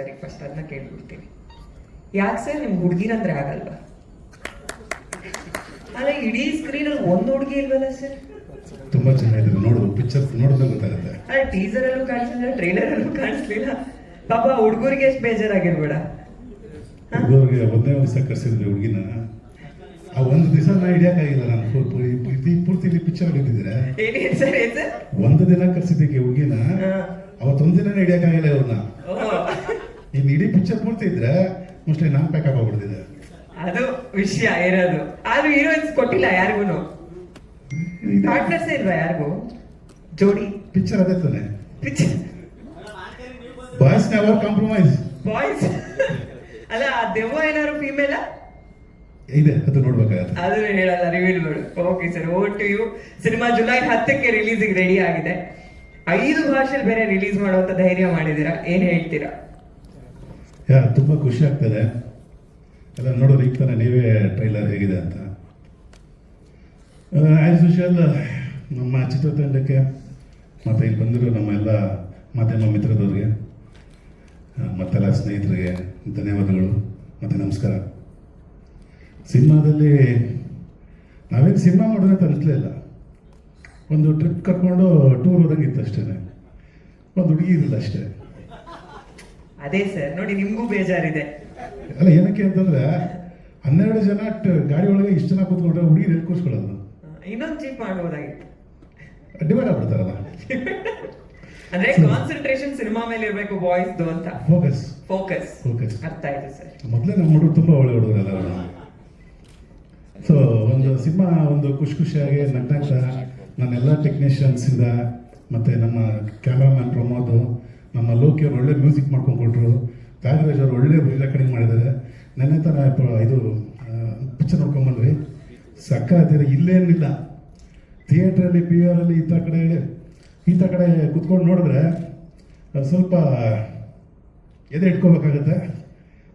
Very first ಅದನ್ನ ಕೇಳ್ಬಿಡ್ತೀನಿ. ಯಾಕೆ sir ನಿಮ್ಗೆ ಹುಡುಗಿರಂದ್ರೆ ಆಗಲ್ವಾ? ಅಲ್ಲ, ಇಡೀ ಸ್ಕ್ರೀನ್ ಅಲ್ಲಿ ಒಂದು ಹುಡುಗಿ ಇಲ್ವಲ್ಲ ಸರ್? ತುಂಬಾ ಚೆನ್ನಾಗಿದೆ, ನೋಡುದು ಪಿಕ್ಚರ್ ನೋಡಿದ್ರೆ ಗೊತ್ತಾಗುತ್ತೆ. ಅಲ್ಲ, ಟೀಸರ್ ಅಲ್ಲೂ ಕಾಣಿಸ್ಲಿಲ್ಲ, ಟ್ರೈಲರ್ ಅಲ್ಲೂ ಕಾಣಿಸ್ಲಿಲ್ಲ. ಪಾಪ ಹುಡುಗರಿಗೆ ಎಷ್ಟು ಬೇಜಾರಾಗಿರ್ಬೇಡ. ಹುಡುಗರಿಗೆ ಒಂದೇ ಒಂದು ದಿವಸ ಕರ್ಸಿದ್ರಿ ಹುಡುಗಿನ, ಆ ಒಂದು ದಿವಸ ನಾ ಹಿಡಿಯಕ್ಕಾಗಿಲ್ಲ. ನಾನು ಪೂರ್ತಿ ಪಿಕ್ಚರ್ ಹಿಡಿದಿದ್ರೆ ಒಂದು ದಿನ ಕರ್ಸಿದ್ದಕ್ಕೆ ಹುಡುಗಿನ, ಅವತ್ತೊಂದ್ ದಿನ ಹಿಡಿಯಕ್ಕಾಗಿಲ್ಲ ಇವ್ರನ್ನ. ಇನ್ನು ಇಡೀ ಪಿಕ್ಚರ್ ಪೂರ್ತಿ ಇದ್ರೆ ಮೋಸ್ಟ್ಲಿ ನಾನ್ ಪ್ಯಾಕಪ್ ಆಗ್ಬಿಡ್ತಿದ್ದೆ. ಅದು ವಿಷಯ ಇರೋದು. ಆದ್ರೂ ಹೀರೋಯಿನ್ಸ್ ಕೊಟ್ಟಿಲ್ಲ ಯಾರಿಗೂ, ಪಾರ್ಟ್ನರ್ಸ್ ಇಲ್ವಾ ಯಾರಿಗೂ ಜೋಡಿ? ಪಿಕ್ಚರ್ ಅದೇ ತಾನೆ, picture boys never compromise. Boys ಅಲ್ಲ, ದೆವ್ವ ಏನಾದ್ರು ಫೀಮೇಲ್ ಇದೆ, ಅದು ನೋಡ್ಬೇಕಾಗತ್ತೆ. ಅದು ಹೇಳಲ್ಲ, ರಿವೀಲ್ ಮಾಡು. Okay sir, over to you. Cinema July 10ಕ್ಕೆ ರಿಲೀಸಿಗೆ ರೆಡಿ ಆಗಿದೆ. 5 ಭಾಷೆಲಿ ಬೇರೆ ರಿಲೀಸ್ ಮಾಡುವಂತ ಧೈರ್ಯ ಮಾಡಿದೀರಾ, ಏನ್ ಹೇಳ್ತೀರಾ? ತುಂಬಾ ಖುಷಿ ಆಗ್ತದೆ ಎಲ್ಲ ನೋಡೋರು. ಈಗ ತಾನೆ ನೀವೇ ಟ್ರೈಲರ್ ಹೇಗಿದೆ ಅಂತ. ಆಸ್ ಯೂಶುವಲ್ ನಮ್ಮ ಚಿತ್ರತಂಡಕ್ಕೆ ಮತ್ತೆ ಇಲ್ಲಿ ಬಂದಿರೋ ನಮ್ಮ ಎಲ್ಲ ಮಾಧ್ಯಮ ಮಿತ್ರದವ್ರಿಗೆ ಮತ್ತೆಲ್ಲ ಸ್ನೇಹಿತರಿಗೆ ಧನ್ಯವಾದಗಳು ಮತ್ತೆ ನಮಸ್ಕಾರ. ಸಿನಿಮಾದಲ್ಲಿ ನಾವೇನು ಸಿನಿಮಾ ಮಾಡೋದಂತ ಅನಿಸ್ಲೇ ಇಲ್ಲ, ಒಂದು ಟ್ರಿಪ್ ಕರ್ಕೊಂಡು ಟೂರ್ ಹೋದಂಗಿತ್ತು ಅಷ್ಟೇ. ಒಂದು ಹುಡುಗಿ ಇರಲಿಲ್ಲ ಅಷ್ಟೇ. ಅದೇ ಸರ್ ನೋಡಿ, ನಿಮ್ಗೂ ಬೇಜಾರಿದೆ ಅಲ್ಲ, ಏನಕ್ಕೆ ಅಂತಂದ್ರೆ 12 ಜನ ಗಾಡಿ ಒಳಗೆ ಇಷ್ಟು ಜನ ಕೂತ್ಕೊಂಡ್ರೆ ಹುಡುಗಿ ಎಲ್ಲಿ ಕೂರ್ಸ್ಕೊಳ್ಳೋದು? ಇನ್ನೊಂದು ಚೀಪ್ ಮಾಡಬಹುದಾಗಿತ್ತು. ಡಿವೈಡ್ ಆಗ್ಬಿಡ್ತಾರಲ್ಲ. ಅಂದ್ರೆ ಕಾನ್ಸಂಟ್ರೇಷನ್ ಸಿನಿಮಾ ಮೇಲೆ ಇರಬೇಕು ಬಾಯ್ಸ್ ಅಂತ. ಫೋಕಸ್ ಫೋಕಸ್ ಫೋಕಸ್ ಅರ್ಥ ಆಯ್ತು ಸರ್. ಮೊದಲೇ ನಮ್ಮ ಹುಡುಗರು ತುಂಬಾ ಒಳ್ಳೆ ಹುಡುಗರಲ್ಲ. ಸೊ ಒಂದು ಸಿನಿಮಾ ಒಂದು ಖುಷಿಯಾಗಿ ನಗ್ನಾಗ್ತಾ ನನ್ನೆಲ್ಲ ಟೆಕ್ನಿಷಿಯನ್ಸ್ ಇಂದ ಮತ್ತೆ ನಮ್ಮ ಕ್ಯಾಮ್ರಾಮನ್ ಪ್ರಮೋದ್, ನಮ್ಮ ಲೋಕಿ ಅವ್ರು ಒಳ್ಳೆ ಮ್ಯೂಸಿಕ್ ಮಾಡ್ಕೊಂಡು ಕೊಟ್ಟರು, ತ್ಯಾಗರಾಜ್ ಅವರು ಒಳ್ಳೆ ರೆಕಾರ್ಡಿಂಗ್ ಮಾಡಿದ್ದಾರೆ. ನೆನ್ನೆ ತರ ಇದು ಪಿಕ್ಚರ್ ನೋಡ್ಕೊಂಡ್ಬಂದ್ರಿ, ಸಕ್ಕತ್ತಿದೆ. ಇಲ್ಲೇನಿಲ್ಲ, ಥಿಯೇಟ್ರಲ್ಲಿ ಪಿ ಆರ್ ಅಲ್ಲಿ ಈತ ಕಡೆ ಕುತ್ಕೊಂಡು ನೋಡಿದ್ರೆ ಸ್ವಲ್ಪ ಎದೆ ಇಟ್ಕೋಬೇಕಾಗತ್ತೆ.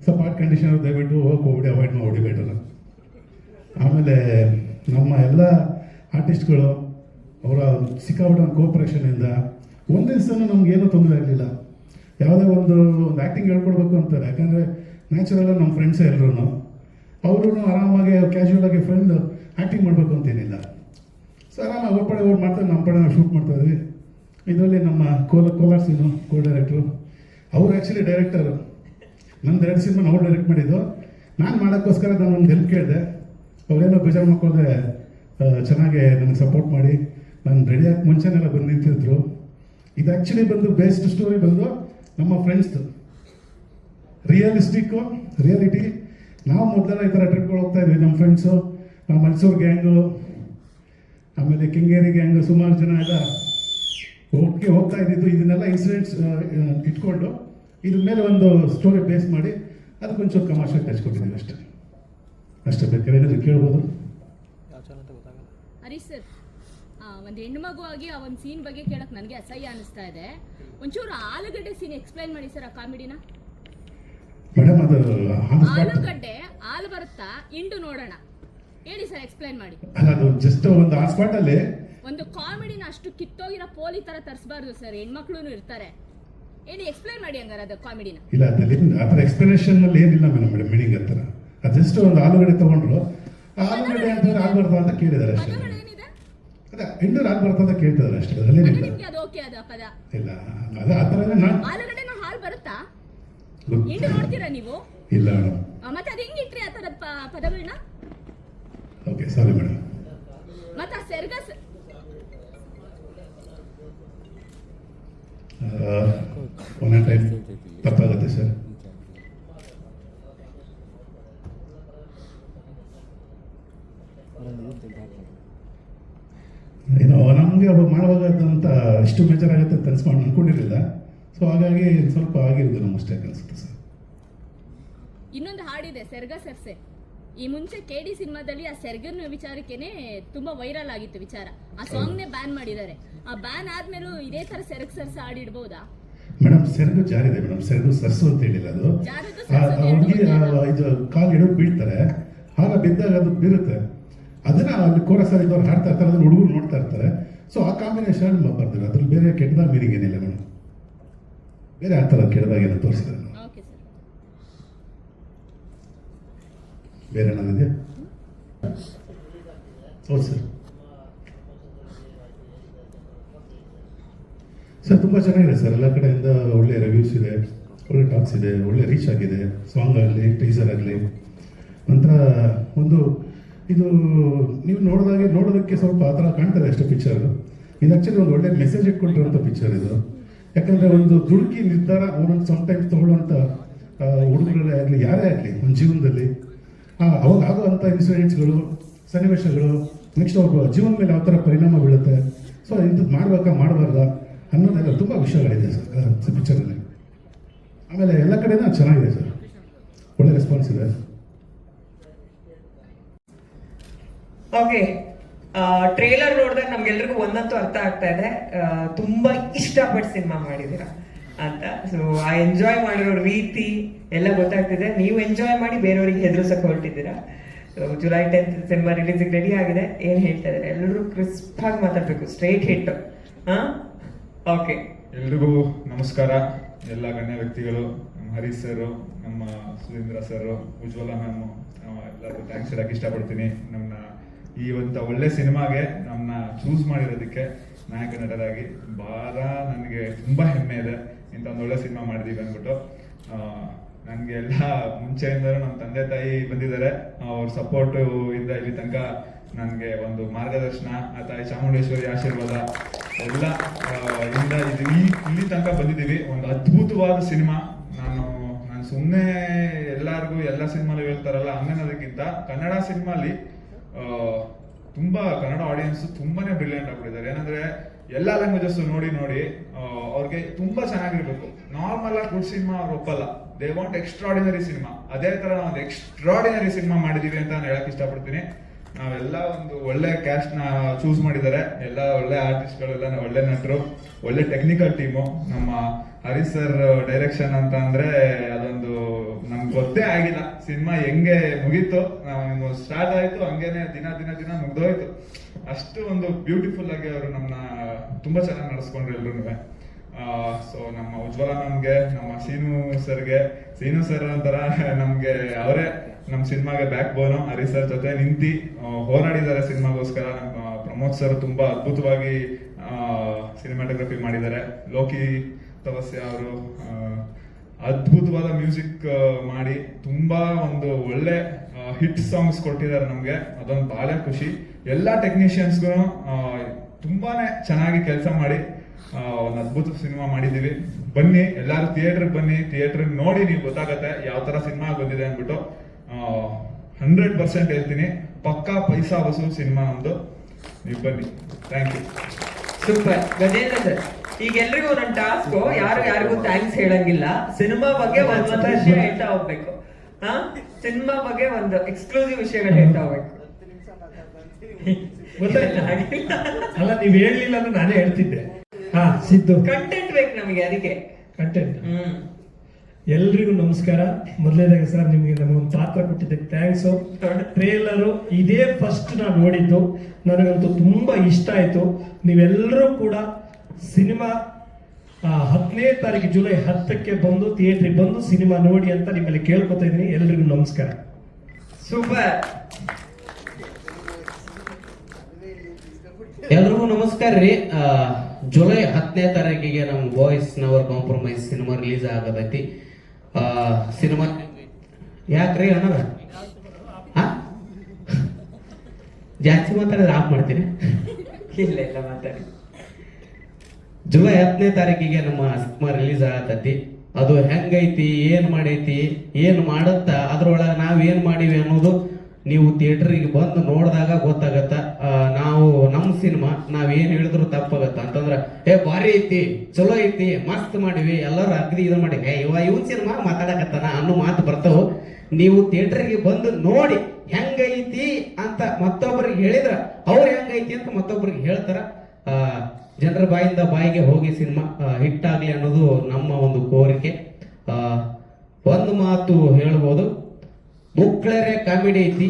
ಸ್ವಲ್ಪ ಆರ್ಟ್ ಕಂಡೀಷನ್ ದಯವಿಟ್ಟು ಹೋಗ್ಬಿಡಿ, ಅವಾಯ್ಡ್ ಮಾಡಿ ಹೊಡಿಬೇಡಲ್ಲ. ಆಮೇಲೆ ನಮ್ಮ ಎಲ್ಲ ಆರ್ಟಿಸ್ಟ್ಗಳು ಅವರ ಸಿಕ್ಕಾಬಿಡೋ ಕೋಪರೇಷನಿಂದ ಒಂದೇ ದಿವಸ ನಮ್ಗೇನೂ ತೊಂದರೆ ಆಗಲಿಲ್ಲ. ಯಾವುದೇ ಒಂದು ಆ್ಯಕ್ಟಿಂಗ್ ಹೇಳ್ಕೊಡ್ಬೇಕು ಅಂತಾರೆ, ಯಾಕಂದರೆ ನ್ಯಾಚುರಲ್ ನಮ್ಮ ಫ್ರೆಂಡ್ಸೇ ಎಲ್ಲರೂ, ಅವರು ಆರಾಮಾಗಿ ಕ್ಯಾಶುವಲ್ ಆಗಿ ಫ್ರೆಂಡ್ ಆ್ಯಕ್ಟಿಂಗ್ ಮಾಡಬೇಕು ಅಂತೇನಿಲ್ಲ. ಸೊ ಆರಾಮಾಗಿ ಅವ್ರ ಪಡೆ ಅವ್ರು ಮಾಡ್ತಾರೆ, ನಮ್ಮ ಪಡೆ ನಾವು ಶೂಟ್ ಮಾಡ್ತಾ ಇದ್ವಿ. ಇದರಲ್ಲಿ ನಮ್ಮ ಕೋಲಾರ್ ಸೀನು ಡೈರೆಕ್ಟ್ರು, ಅವರು ಆ್ಯಕ್ಚುಲಿ ಡೈರೆಕ್ಟರು. ನಂದು 2 ಸಿನಿಮಾ ಅವ್ರು ಡೈರೆಕ್ಟ್ ಮಾಡಿದ್ದು. ನಾನು ಮಾಡೋಕ್ಕೋಸ್ಕರ ನಾನು ಒಂದು ಹೆಲ್ಪ್ ಕೇಳಿದೆ, ಅವರೇನೋ ಬೇಜಾರು ಮಾಡ್ಕೊಂಡೆ ಚೆನ್ನಾಗಿ ನನಗೆ ಸಪೋರ್ಟ್ ಮಾಡಿ ನಾನು ರೆಡಿಯಾಗಿ ಮುಂಚೆನೆಲ್ಲ ಬಂದು ನಿಂತಿದ್ರು. ಇದು ಆ್ಯಕ್ಚುಲಿ ಬಂದು ಬೇಸ್ಡ್ ಸ್ಟೋರಿ ಬಂದು ನಮ್ಮ ಫ್ರೆಂಡ್ಸ್ದು ರಿಯಾಲಿಟಿ. ನಾವು ಮೊದಲೆಲ್ಲ ಈ ಥರ ಟ್ರಿಪ್ಗಳು ಹೋಗ್ತಾ ಇದ್ವಿ, ನಮ್ಮ ಫ್ರೆಂಡ್ಸು, ನಮ್ಮ ಮೈಸೂರು ಗ್ಯಾಂಗು, ಆಮೇಲೆ ಕೆಂಗೇರಿ ಗ್ಯಾಂಗು, ಸುಮಾರು ಜನ ಎಲ್ಲ ಒಟ್ಟಿಗೆ ಹೋಗ್ತಾ ಇದ್ದಿದ್ದು. ಇದನ್ನೆಲ್ಲ ಇನ್ಸಿಡೆಂಟ್ಸ್ ಇಟ್ಕೊಂಡು ಇದ್ರ ಮೇಲೆ ಒಂದು ಸ್ಟೋರಿ ಬೇಸ್ ಮಾಡಿ ಅದಕ್ಕೊಂಚೂರು ಕಮರ್ಷಿಯಲ್ ಟಚ್ ಕೊಟ್ಟಿದ್ದೀವಿ ಅಷ್ಟೇ. ಬೇಕಾದ್ರೆ ಏನಾದರೂ ಕೇಳ್ಬೋದು. ಹರೀಶ್ ಸರ್, ಒಂದು ಹೆಣ್ಣು ಮಗು ಆಗಿ ಆ ಒಂದು ಸೀನ್ ಬಗ್ಗೆ ಕೇಳಕ್ ನನಗೆ ಅಸಹ್ಯ ಅನಿಸ್ತಾ ಇದೆ. ಒಂಚೂರು ಆಲೂಗಡ್ಡೆ ಸೀನ್ ಎಕ್ಸ್ಪ್ಲೈನ್ ಮಾಡಿ ಸರ್, ಆ ಕಾಮಿಡಿನ. ಮೇಡಮ್, ಅದು ಆಲೂಗಡ್ಡೆ ಹಾಲು ಬರುತ್ತಾ ಇಂಡು ನೋಡೋಣ, ಹೇಳಿ ಸರ್, ಎಕ್ಸ್ಪ್ಲೈನ್ ಮಾಡಿ. ಅದು ಜಸ್ಟ್ ಒಂದು ಆ ಸ್ಪಾಟ್ ಅಲ್ಲಿ ಒಂದು ಕಾಮಿಡಿನ ಅಷ್ಟು ಕಿತ್ತೋಗಿರೋ ಪೋಲಿ ತರ ತರಿಸಬಾರ್ದು ಸರ್, ಹೆಣ್ಮಕ್ಳು ಇರ್ತಾರೆ. ಹೇಳಿ, ಎಕ್ಸ್ಪ್ಲೈನ್ ಮಾಡಿ ಹಂಗಾರೆ ಅದು ಕಾಮಿಡಿನ. ಇಲ್ಲ, ಅದ್ರಲ್ಲಿ ಆ ಥರ ಎಕ್ಸ್ಪ್ಲನೇಷನ್ ಅಲ್ಲಿ ಏನಿಲ್ಲ ಮೇಡಮ್, ಮೀನಿಂಗ್ ಆ ಥರ. ಅದು ಜಸ್ಟ್ ಒಂದು ಆಲೂಗಡ್ಡೆ ತಗೊಂಡ್ರು, ಆಲೂಗಡ್ಡೆ ಅಂತಂದ್ರೆ ಆಗ ಬರ್ತಾ ಅಂತ ಕೇಳಿದಾರೆ ಅಷ್ಟೇ. ಅದೇ ಇಂಡೋರ್ ಆಗ ಬರ್ತಾ ಅಂತ ಕೇಳ್ತಿದಾರೆ ಅಷ್ಟೇ, ಅದರಲ್ಲೇನಿಲ್ಲ. ಅದು ಓಕೆ, ಅದು ಪದ ಇಲ್ಲ, ಅದು ಆ ಥರ ಆಲೂಗಡ್ಡೆನ ಹಾಲು ಬರುತ್ತಾ ಇಂಡು ನೋಡ್ತೀರಾ ನೀವು? ಇಲ್ಲ ಮೇಡಮ್. ಮತ್ತೆ ಅದು ಹೆಂಗ್ ಇಟ್ರಿ ಆ ಥರದ ಪದಗಳನ್ನ? Okay, sorry madam. ಮತ್ತೆ ಆ ಸೆರ್ಗ ಒಂದೇ ಟೈಮ್ ತಪ್ಪಾಗುತ್ತೆ ಸರ್. ಏನೋ ನಮಗೆ ಅವಾಗ ಮಾಡುವಾಗಂತ ಇಷ್ಟು ಮೇಜರ್ ಆಗುತ್ತೆ ಅಂತ ಅನ್ಕೊಂಡಿರಲಿಲ್ಲ. ಸೊ ಹಾಗಾಗಿ ಸ್ವಲ್ಪ ಆಗಿರೋದು ನಮ್ಮ ಮಿಸ್ಟೇಕ್ ಅನ್ಸುತ್ತೆ ಸರ್. ಇನ್ನೊಂದು ಹಾಡಿದೆ, ಸೆರ್ಗ ಸರ್ಸೆ. ಈ ಮುಂಚೆ KD ಸಿನಿಮಾದಲ್ಲಿ ಆ ಸೆರ್ಗನ ವಿಚಾರಕ್ಕೇನೆ ತುಂಬಾ ವೈರಲ್ ಆಗಿತ್ತು ವಿಚಾರ. ಆ ಸಾಂಗ್ ನೇ ಬ್ಯಾನ್ ಮಾಡಿದ್ದಾರೆ. ಆ ಬ್ಯಾನ್ ಆದ್ಮೇಲೂ ಇದೇ ತರ ಸೆರ್ಗ ಸರ್ಸ ಹಾಡಿಡ್ಬೋದಾ? ಮೇಡಮ್, ಸೆರಗು ಜಾರಿದೆ ಮೇಡಮ್, ಸೆರಗು ಸರ್ಸು ಅಂತ ಹೇಳಿಲ್ಲ. ಅದು ಹುಡುಗಿ ಇದು ಕಾಲು ಎಡವು ಬೀಳ್ತಾರೆ, ಆಗ ಬಿದ್ದಾಗ ಅದು ಬೀರುತ್ತೆ. ಅದನ್ನ ಅಲ್ಲಿ ಕೋರಸಲ್ಲಿ ಇದ್ದವ್ರು ಹಾಡ್ತಾ ಇರ್ತಾರೆ, ಅದನ್ನ ಹುಡುಗರು ನೋಡ್ತಾ ಇರ್ತಾರೆ. ಸೊ ಆ ಕಾಂಬಿನೇಷನ್ ಬರ್ತಾರೆ. ಅದ್ರಲ್ಲಿ ಬೇರೆ ಕೆಟ್ಟದಾಗ ಮೀನಿಂಗ್ ಏನಿಲ್ಲ ಮೇಡಮ್, ಬೇರೆ ಆ ಥರ ಕೆಟ್ಟದಾಗ ಏನೋ ತೋರಿಸಿದ್ದಾರೆ. ಬೇರೆ ಏನಾದಿದೆಯಾ? ಹೌದು ಸರ್. ಸರ್ ತುಂಬ ಚೆನ್ನಾಗಿದೆ ಸರ್, ಎಲ್ಲ ಕಡೆಯಿಂದ ಒಳ್ಳೆ ರಿವ್ಯೂಸ್ ಇದೆ, ಒಳ್ಳೆ ಟಾಕ್ಸ್ ಇದೆ, ಒಳ್ಳೆ ರೀಚ್ ಆಗಿದೆ. ಸಾಂಗ್ ಆಗಲಿ, ಟೀಸರ್ ಆಗಲಿ, ನಂತರ ಒಂದು ಇದು ನೀವು ನೋಡೋದಕ್ಕೆ ಸ್ವಲ್ಪ ಆ ಥರ ಕಾಣ್ತದೆ ಅಷ್ಟೇ ಪಿಕ್ಚರ್. ಇದು ಆ್ಯಕ್ಚುಲಿ ಒಂದು ಒಳ್ಳೆ ಮೆಸೇಜ್ ಇಟ್ಕೊಂಡಿರುವಂಥ ಪಿಕ್ಚರ್ ಇದು. ಯಾಕಂದರೆ ಒಂದು ದುಡುಕಿ ನಿರ್ಧಾರ ಒಂದೊಂದು ಸಮ್ಟೈಮ್ಸ್ ತೊಗೊಳ್ಳುವಂಥ ಹುಡುಗರೇ ಆಗಲಿ, ಯಾರೇ ಆಗಲಿ ಒಂದು ಜೀವನದಲ್ಲಿ ಅವಾಗ ಆಗುವಂಥ ಇನ್ಸಿಡೆಂಟ್ಸ್ಗಳು, ಸನ್ನಿವೇಶಗಳು, ನೆಕ್ಸ್ಟ್ ಅವ್ರ ಜೀವನ ಮೇಲೆ ಯಾವ ಥರ ಪರಿಣಾಮ ಬೀಳುತ್ತೆ, ಸೊ ಇಂಥದ್ದು ಮಾಡಬಾರ್ದ ಅನ್ನೋದೆಲ್ಲ ತುಂಬ ವಿಷಯಗಳಿದೆ ಸರ್ ಪಿಕ್ಚರಲ್ಲಿ. ಆಮೇಲೆ ಎಲ್ಲ ಕಡೆನೂ ಚೆನ್ನಾಗಿದೆ ಸರ್, ಒಳ್ಳೆ ರೆಸ್ಪಾನ್ಸ್ ಇದೆ. ಓಕೆ, ಟ್ರೇಲರ್ ನೋಡಿದಾಗ ನಮ್ಗೆಲ್ರಿಗೂ ಒಂದಂತೂ ಅರ್ಥ ಆಗ್ತಾ ಇದೆ, ತುಂಬಾ ಇಷ್ಟಪಟ್ಟು ಸಿನಿಮಾ ಮಾಡಿದೀರಾ ಅಂತ. ಸೊ ಆ ಎಂಜಾಯ್ ಮಾಡಿರೋ ರೀತಿ ಎಲ್ಲ ಗೊತ್ತಾಗ್ತಿದೆ. ನೀವು ಎಂಜಾಯ್ ಮಾಡಿ ಬೇರೆಯವ್ರಿಗೆ ಹೆದರ್ಸಕ್ಕೆ ಹೊರಟಿದ್ದೀರಾ. ಸೊ ಜುಲೈ 10th ಸಿನಿಮಾ ರಿಲೀಸಿಗೆ ರೆಡಿ ಆಗಿದೆ. ಏನ್ ಹೇಳ್ತಾ ಇದ್ದಾರೆ ಎಲ್ಲರೂ ಕ್ರಿಸ್ಪ್ ಆಗಿ ಮಾತಾಡ್ಬೇಕು, ಸ್ಟ್ರೈಟ್ ಹಿಟ್. ಓಕೆ, ಎಲ್ರಿಗೂ ನಮಸ್ಕಾರ. ಎಲ್ಲ ಗಣ್ಯ ವ್ಯಕ್ತಿಗಳು, ನಮ್ಮ ಹರೀಶ್ ಸರ್, ನಮ್ಮ ಸುಧೀಂದ್ರ ಸರ್, ಉಜ್ವಲ ಮ್ಯಾಮ್, ಎಲ್ಲರಿಗೂ ಥ್ಯಾಂಕ್ಸ್ ಹೇಳಕ್ಕೆ ಇಷ್ಟಪಡ್ತೀನಿ. ನಮ್ಮ ಈ ಒಂದು ಒಳ್ಳೆ ಸಿನಿಮಾಗೆ ನಮ್ಮನ್ನ ಚೂಸ್ ಮಾಡಿರೋದಕ್ಕೆ ನಾಯಕ ನಟರಾಗಿ ಭಾಳ ನನಗೆ ತುಂಬ ಹೆಮ್ಮೆ ಇದೆ. ಇಂಥ ಒಂದು ಒಳ್ಳೆ ಸಿನಿಮಾ ಮಾಡಿದೀವಿ ಅಂದ್ಬಿಟ್ಟು. ನನಗೆ ಎಲ್ಲ ಮುಂಚೆಯಿಂದಲೂ ನಮ್ಮ ತಂದೆ ತಾಯಿ ಬಂದಿದ್ದಾರೆ, ಅವ್ರ ಸಪೋರ್ಟು ಇಂದ ಇಲ್ಲಿ ತನಕ ನನಗೆ ಒಂದು ಮಾರ್ಗದರ್ಶನ, ಆ ತಾಯಿ ಚಾಮುಂಡೇಶ್ವರಿ ಆಶೀರ್ವಾದ ಎಲ್ಲ ಇಂದ ಇಲ್ಲಿ ತನಕ ಬಂದಿದ್ದೀವಿ. ಒಂದು ಅದ್ಭುತವಾದ ಸಿನಿಮಾ. ನಾನು ಸುಮ್ಮನೆ ಎಲ್ಲರಿಗೂ ಎಲ್ಲ ಸಿನಿಮಾಲು ಹೇಳ್ತಾರಲ್ಲ ಹಂಗನ್ನೋದಕ್ಕಿಂತ ಕನ್ನಡ ಸಿನಿಮಾಲಿ ತುಂಬಾ ಕನ್ನಡ ಆಡಿಯನ್ಸ್ ತುಂಬಾನೇ ಬ್ರಿಲಿಯಂಟ್ ಆಗ್ಬಿಟ್ಟಿದ್ದಾರೆ. ಏನಂದ್ರೆ ಎಲ್ಲಾ ಲ್ಯಾಂಗ್ವೇಜಸ್ ನೋಡಿ ಅವ್ರಿಗೆ ತುಂಬಾ ಚೆನ್ನಾಗಿರ್ಬೇಕು. ನಾರ್ಮಲ್ ಆಗಿ ಗುಡ್ ಸಿನಿಮಾ ಅವ್ರು ಒಪ್ಪಲ್ಲ, ದೇ ವಾಂಟ್ ಎಕ್ಸ್ಟ್ರಾಡಿನರಿ ಸಿನಿಮಾ. ಅದೇ ತರ ನಾವು ಒಂದು ಎಕ್ಸ್ಟ್ರಾಡಿನರಿ ಸಿನಿಮಾ ಮಾಡಿದೀವಿ ಅಂತ ನಾನು ಹೇಳಕ್ ಇಷ್ಟಪಡ್ತೀನಿ. ನಾವೆಲ್ಲ ಒಂದು ಒಳ್ಳೆ ಕ್ಯಾಸ್ಟ್ ನ ಚೂಸ್ ಮಾಡಿದ್ದಾರೆ, ಎಲ್ಲ ಒಳ್ಳೆ ಆರ್ಟಿಸ್ಟ್ಗಳೆಲ್ಲ ಒಳ್ಳೆ ನಟರು, ಒಳ್ಳೆ ಟೆಕ್ನಿಕಲ್ ಟೀಮು. ನಮ್ಮ ಹರೀಶ್ ಸರ್ ಡೈರೆಕ್ಷನ್ ಅಂತ ಅಂದ್ರೆ ಅದೊಂದು ನಮ್ಗೆ ಗೊತ್ತೇ ಆಗಿಲ್ಲ ಸಿನಿಮಾ ಹೆಂಗೆ ಮುಗೀತು. ನಾವು ಸ್ಟಾರ್ಟ್ ಆಯ್ತು, ಹಂಗೇನೆ ದಿನ ಮುಗ್ದೋಯ್ತು. ಅಷ್ಟು ಒಂದು ಬ್ಯೂಟಿಫುಲ್ ಆಗಿ ಅವರು ನಮ್ಮನ್ನ ತುಂಬಾ ಚೆನ್ನಾಗಿ ನಡೆಸ್ಕೊಂಡ್ರು ಎಲ್ರು. ಸೊ ನಮ್ಮ ಉಜ್ವಲ ಮ್ಯಾಮ್ಗೆ, ನಮ್ಮ ಸೀನು ಸರ್ ಅಂತಾರ ನಮ್ಗೆ ಅವರೇ ನಮ್ಮ ಸಿನಿಮಾಗೆ ಬ್ಯಾಕ್ ಬೋನು. ಹರೀಶ್ ಸರ್ ಜೊತೆ ನಿಂತಿ ಹೋರಾಡಿದ್ದಾರೆ ಸಿನಿಮಾಗೋಸ್ಕರ. ನಮ್ಮ ಪ್ರಮೋದ್ ಸರ್ ತುಂಬಾ ಅದ್ಭುತವಾಗಿ ಸಿನಿಮಾಟೋಗ್ರಫಿ ಮಾಡಿದ್ದಾರೆ. ಲೋಕಿ ತಪಸ್ಯ ಅವರು ಅದ್ಭುತವಾದ ಮ್ಯೂಸಿಕ್ ಮಾಡಿ ತುಂಬಾ ಒಂದು ಒಳ್ಳೆ ಹಿಟ್ ಸಾಂಗ್ಸ್ ಕೊಟ್ಟಿದ್ದಾರೆ ನಮ್ಗೆ. ಅದೊಂದು ಬಹಳ ಖುಷಿ. ಎಲ್ಲಾ ಟೆಕ್ನಿಷಿಯನ್ಸ್ಗೂ ತುಂಬಾನೇ ಚೆನ್ನಾಗಿ ಕೆಲಸ ಮಾಡಿ ಒಂದು ಅದ್ಭುತ ಸಿನಿಮಾ ಮಾಡಿದೀವಿ. ಬನ್ನಿ ಎಲ್ಲಾರು ಥಿಯೇಟರ್ಗೆ ಬನ್ನಿ, ಥಿಯೇಟರ್ ನೋಡಿ ನೀವು ಗೊತ್ತಾಗತ್ತೆ ಯಾವ ತರ ಸಿನಿಮಾ ಬಂದಿದೆ ಅಂದ್ಬಿಟ್ಟು. 100% ಹೇಳ್ತೀನಿ, ಪಕ್ಕಾ ಪೈಸಾ ವಸೂಲ್ ಸಿನಿಮಾ ನಮ್ದು. ನೀವು ಬನ್ನಿ. Thank you. Super. Gajendra sir, ಈಗ ಎಲ್ರಿಗೂ ಒಂದೊಂದು ಟಾಸ್ಕ್, ಯಾರಿಗೂ ಥ್ಯಾಂಕ್ಸ್ ಹೇಳಂಗಿಲ್ಲ. ಸಿನಿಮಾ ಬಗ್ಗೆ ಒಂದು ವಿಷಯ ಹೇಳ್ತಾ ಹೋಗ್ಬೇಕು. ಸಿನಿಮಾ ಬಗ್ಗೆ ಒಂದು ಎಕ್ಸ್ಕ್ಲೂಸಿವ್ ವಿಷಯಗಳು ಹೇಳ್ತಾ ಹೋಗ್ಬೇಕು. ಅಲ್ಲ, ನೀವ್ ಹೇಳಲಿಲ್ಲ ಅಂದ್ರೆ ನಾನೇ ಹೇಳ್ತಿದ್ದೆ. ಸಿದ್ದು, ಕಂಟೆಂಟ್ ಬೇಕು ನಮಗೆ, ಅದಕ್ಕೆ ಕಂಟೆಂಟ್. ಎಲ್ರಿಗೂ ನಮಸ್ಕಾರ. ಮೊದಲನೇದಾಗಿ ಸರ್ ನಿಮ್ಗೆ ನಮಗೊಂದು ಪಾತ್ರ ಕೊಟ್ಟಿದ್ದಕ್ಕೆ ಥ್ಯಾಂಕ್ಸು. ಟ್ರೇಲರು ಇದೇ ಫಸ್ಟ್ ನಾನು ನೋಡಿದ್ದು, ನನಗಂತೂ ತುಂಬಾ ಇಷ್ಟ ಆಯ್ತು. ನೀವೆಲ್ಲರೂ ಕೂಡ ಸಿನಿಮಾ 10ನೇ ತಾರೀಕು ಜುಲೈ 10ಕ್ಕೆ ಬಂದು ಥಿಯೇಟ್ರಿಗೆ ಬಂದು ಸಿನಿಮಾ ನೋಡಿ ಅಂತ ನಿಮ್ಮಲ್ಲಿ ಕೇಳ್ಕೊತಾ ಇದ್ದೀನಿ. ಎಲ್ರಿಗೂ ನಮಸ್ಕಾರ. ಸೂಪರ್. ಎಲ್ರಿಗೂ ನಮಸ್ಕಾರ ರೀ. ಜುಲೈ 10ನೇ ತಾರೀಕಿಗೆ ನಮ್ಮ ಬಾಯ್ಸ್ ನವರ್ ಕಾಂಪ್ರಮೈಸ್ ಸಿನಿಮಾ ರಿಲೀಸ್ ಆಗತೈತಿ. ಸಿನಿಮಾ ಯಾಕ್ರಿ ಅಣ್ಣ ಜಾಸ್ತಿ ಮಾತಾಡಿದ್ರೆ ಆಫ್ ಮಾಡ್ತೀನಿ. ಇಲ್ಲ ಮಾತಾಡಿ. ಜುಲೈ 10ನೇ ತಾರೀಕಿಗೆ ನಮ್ಮ ಸಿನಿಮಾ ರಿಲೀಸ್ ಆಗತೈತಿ. ಅದು ಹೆಂಗೈತಿ, ಏನ್ ಮಾಡೈತಿ, ಏನ್ ಮಾಡತ್ತ, ಅದ್ರೊಳಗೆ ನಾವ್ ಏನ್ ಮಾಡಿವಿ ಅನ್ನೋದು ನೀವು ಥಿಯೇಟರ್ಗೆ ಬಂದು ನೋಡಿದಾಗ ಗೊತ್ತಾಗತ್ತ. ನಾವು ನಮ್ಮ ಸಿನಿಮಾ ನಾವ್ ಏನ್ ಹೇಳಿದ್ರು ತಪ್ಪಾಗತ್ತ. ಅಂತಂದ್ರ ಭಾರಿ ಐತಿ, ಚಲೋ ಐತಿ, ಮಸ್ತ್ ಮಾಡಿವಿ, ಎಲ್ಲರೂ ಅಗ್ದಿ ಇದು ಮಾಡಿ ಇವನ್ ಸಿನಿಮಾ ಮಾತಾಡಕತ್ತಾನ ಅನ್ನೋ ಮಾತು ಬರ್ತಾವ. ನೀವು ಥಿಯೇಟರ್ಗೆ ಬಂದು ನೋಡಿ ಹೆಂಗೈತಿ ಅಂತ ಮತ್ತೊಬ್ಬರಿಗೆ ಹೇಳಿದ್ರ ಅವ್ರು ಹೆಂಗೈತಿ ಅಂತ ಮತ್ತೊಬ್ಬರಿಗೆ ಹೇಳ್ತಾರ. ಜನರ ಬಾಯಿಂದ ಬಾಯಿಗೆ ಹೋಗಿ ಸಿನಿಮಾ ಹಿಟ್ ಆಗ್ಲಿ ಅನ್ನೋದು ನಮ್ಮ ಒಂದು ಕೋರಿಕೆ. ಒಂದು ಮಾತು ಹೇಳ್ಬೋದು, ಮುಕ್ಳರೆ ಕಾಮಿಡಿ ಐತಿ,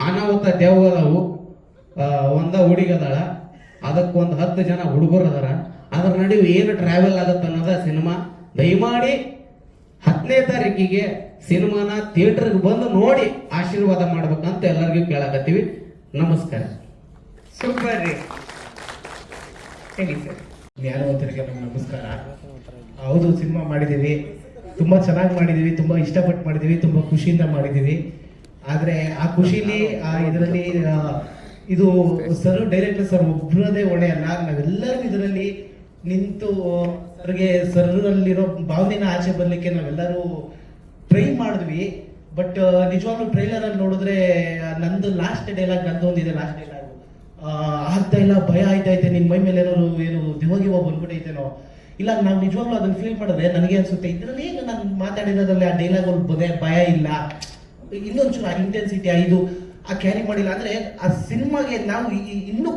ಅನಾಹುತ ದೆವ್ವದವು, ಒಂದ ಹುಡುಗದಾಳ, ಅದಕ್ಕೊಂದು 10 ಜನ ಹುಡುಗರು ಅದಾರ. ಅದ್ರ ನಡುವೆ ಏನು ಟ್ರಾವೆಲ್ ಆಗತ್ತ ಅನ್ನೋದ ಸಿನಿಮಾ. ದಯಮಾಡಿ 10ನೇ ತಾರೀಕಿಗೆ ಸಿನಿಮಾನ ಥಿಯೇಟರ್ಗೆ ಬಂದು ನೋಡಿ ಆಶೀರ್ವಾದ ಮಾಡ್ಬೇಕಂತ ಎಲ್ಲರಿಗೂ ಕೇಳಕತ್ತೀವಿ. ನಮಸ್ಕಾರ. ಸೂಪರ್ ರೀ. ಹೇಳಿ ಸರ್. ಜ್ಞಾನವಂತರಿಗೆ ನಮ್ಮ ನಮಸ್ಕಾರ. ಹೌದು, ಸಿನಿಮಾ ಮಾಡಿದ್ದೀವಿ, ತುಂಬ ಚೆನ್ನಾಗಿ ಮಾಡಿದ್ದೀವಿ, ತುಂಬ ಇಷ್ಟಪಟ್ಟು ಮಾಡಿದ್ದೀವಿ, ತುಂಬ ಖುಷಿಯಿಂದ ಮಾಡಿದ್ದೀವಿ. ಆದರೆ ಆ ಖುಷಿಲಿ ಇದರಲ್ಲಿ ಇದು ಸರ್ ಡೈರೆಕ್ಟರ್ ಸರ್ ಒಬ್ಬರದೇ ಹೊಣೆ ಅಲ್ಲ, ನಾವೆಲ್ಲರೂ ಇದರಲ್ಲಿ ನಿಂತು ಅವ್ರಿಗೆ ಸರ್ರಲ್ಲಿರೋ ಭಾವನೆನ ಆಚೆ ಬರಲಿಕ್ಕೆ ನಾವೆಲ್ಲರೂ ಟ್ರೈ ಮಾಡಿದ್ವಿ. ಬಟ್ ನಿಜವಾಗ್ಲೂ ಟ್ರೈಲರಲ್ಲಿ ನೋಡಿದ್ರೆ ನಂದು ಲಾಸ್ಟ್ ಡೈಲಾಗ್, ನಂದು ಒಂದಿದೆ ಲಾಸ್ಟ್ ಡೈಲಾಗು, ಆಗ್ತಾ ಇಲ್ಲ, ಭಯ ಆಯ್ತೈತೆ, ನಿನ್ನ ಮೈ ಮೇಲೆ ಏನು ದೇವಗಿವ ಬಂದ್ಬಿಟ್ಟೈತೇನೋ. ಇಲ್ಲ, ನಾವು ನಿಜವಾಗ್ಲೂ ಅದನ್ನ ಫೀಲ್ ಮಾಡಿದ್ರೆ ನನಗೆ ಅನ್ಸುತ್ತೆ ಇದರಲ್ಲಿ ನಾನು ಮಾತಾಡಿರೋದ್ರಲ್ಲಿ ಆ ಡೈಲಾಗ್ ಭಯ ಇಲ್ಲ, ಇನ್ನೊಂಚೂರು ಆ ಇಂಟೆನ್ಸಿಟಿ ಇದು ಆ ಕ್ಯಾರಿ ಮಾಡಿಲ್ಲ ಅಂದ್ರೆ ಆ ಸಿನಿಮಾಗೆ ನಾವು ಇನ್ನೂ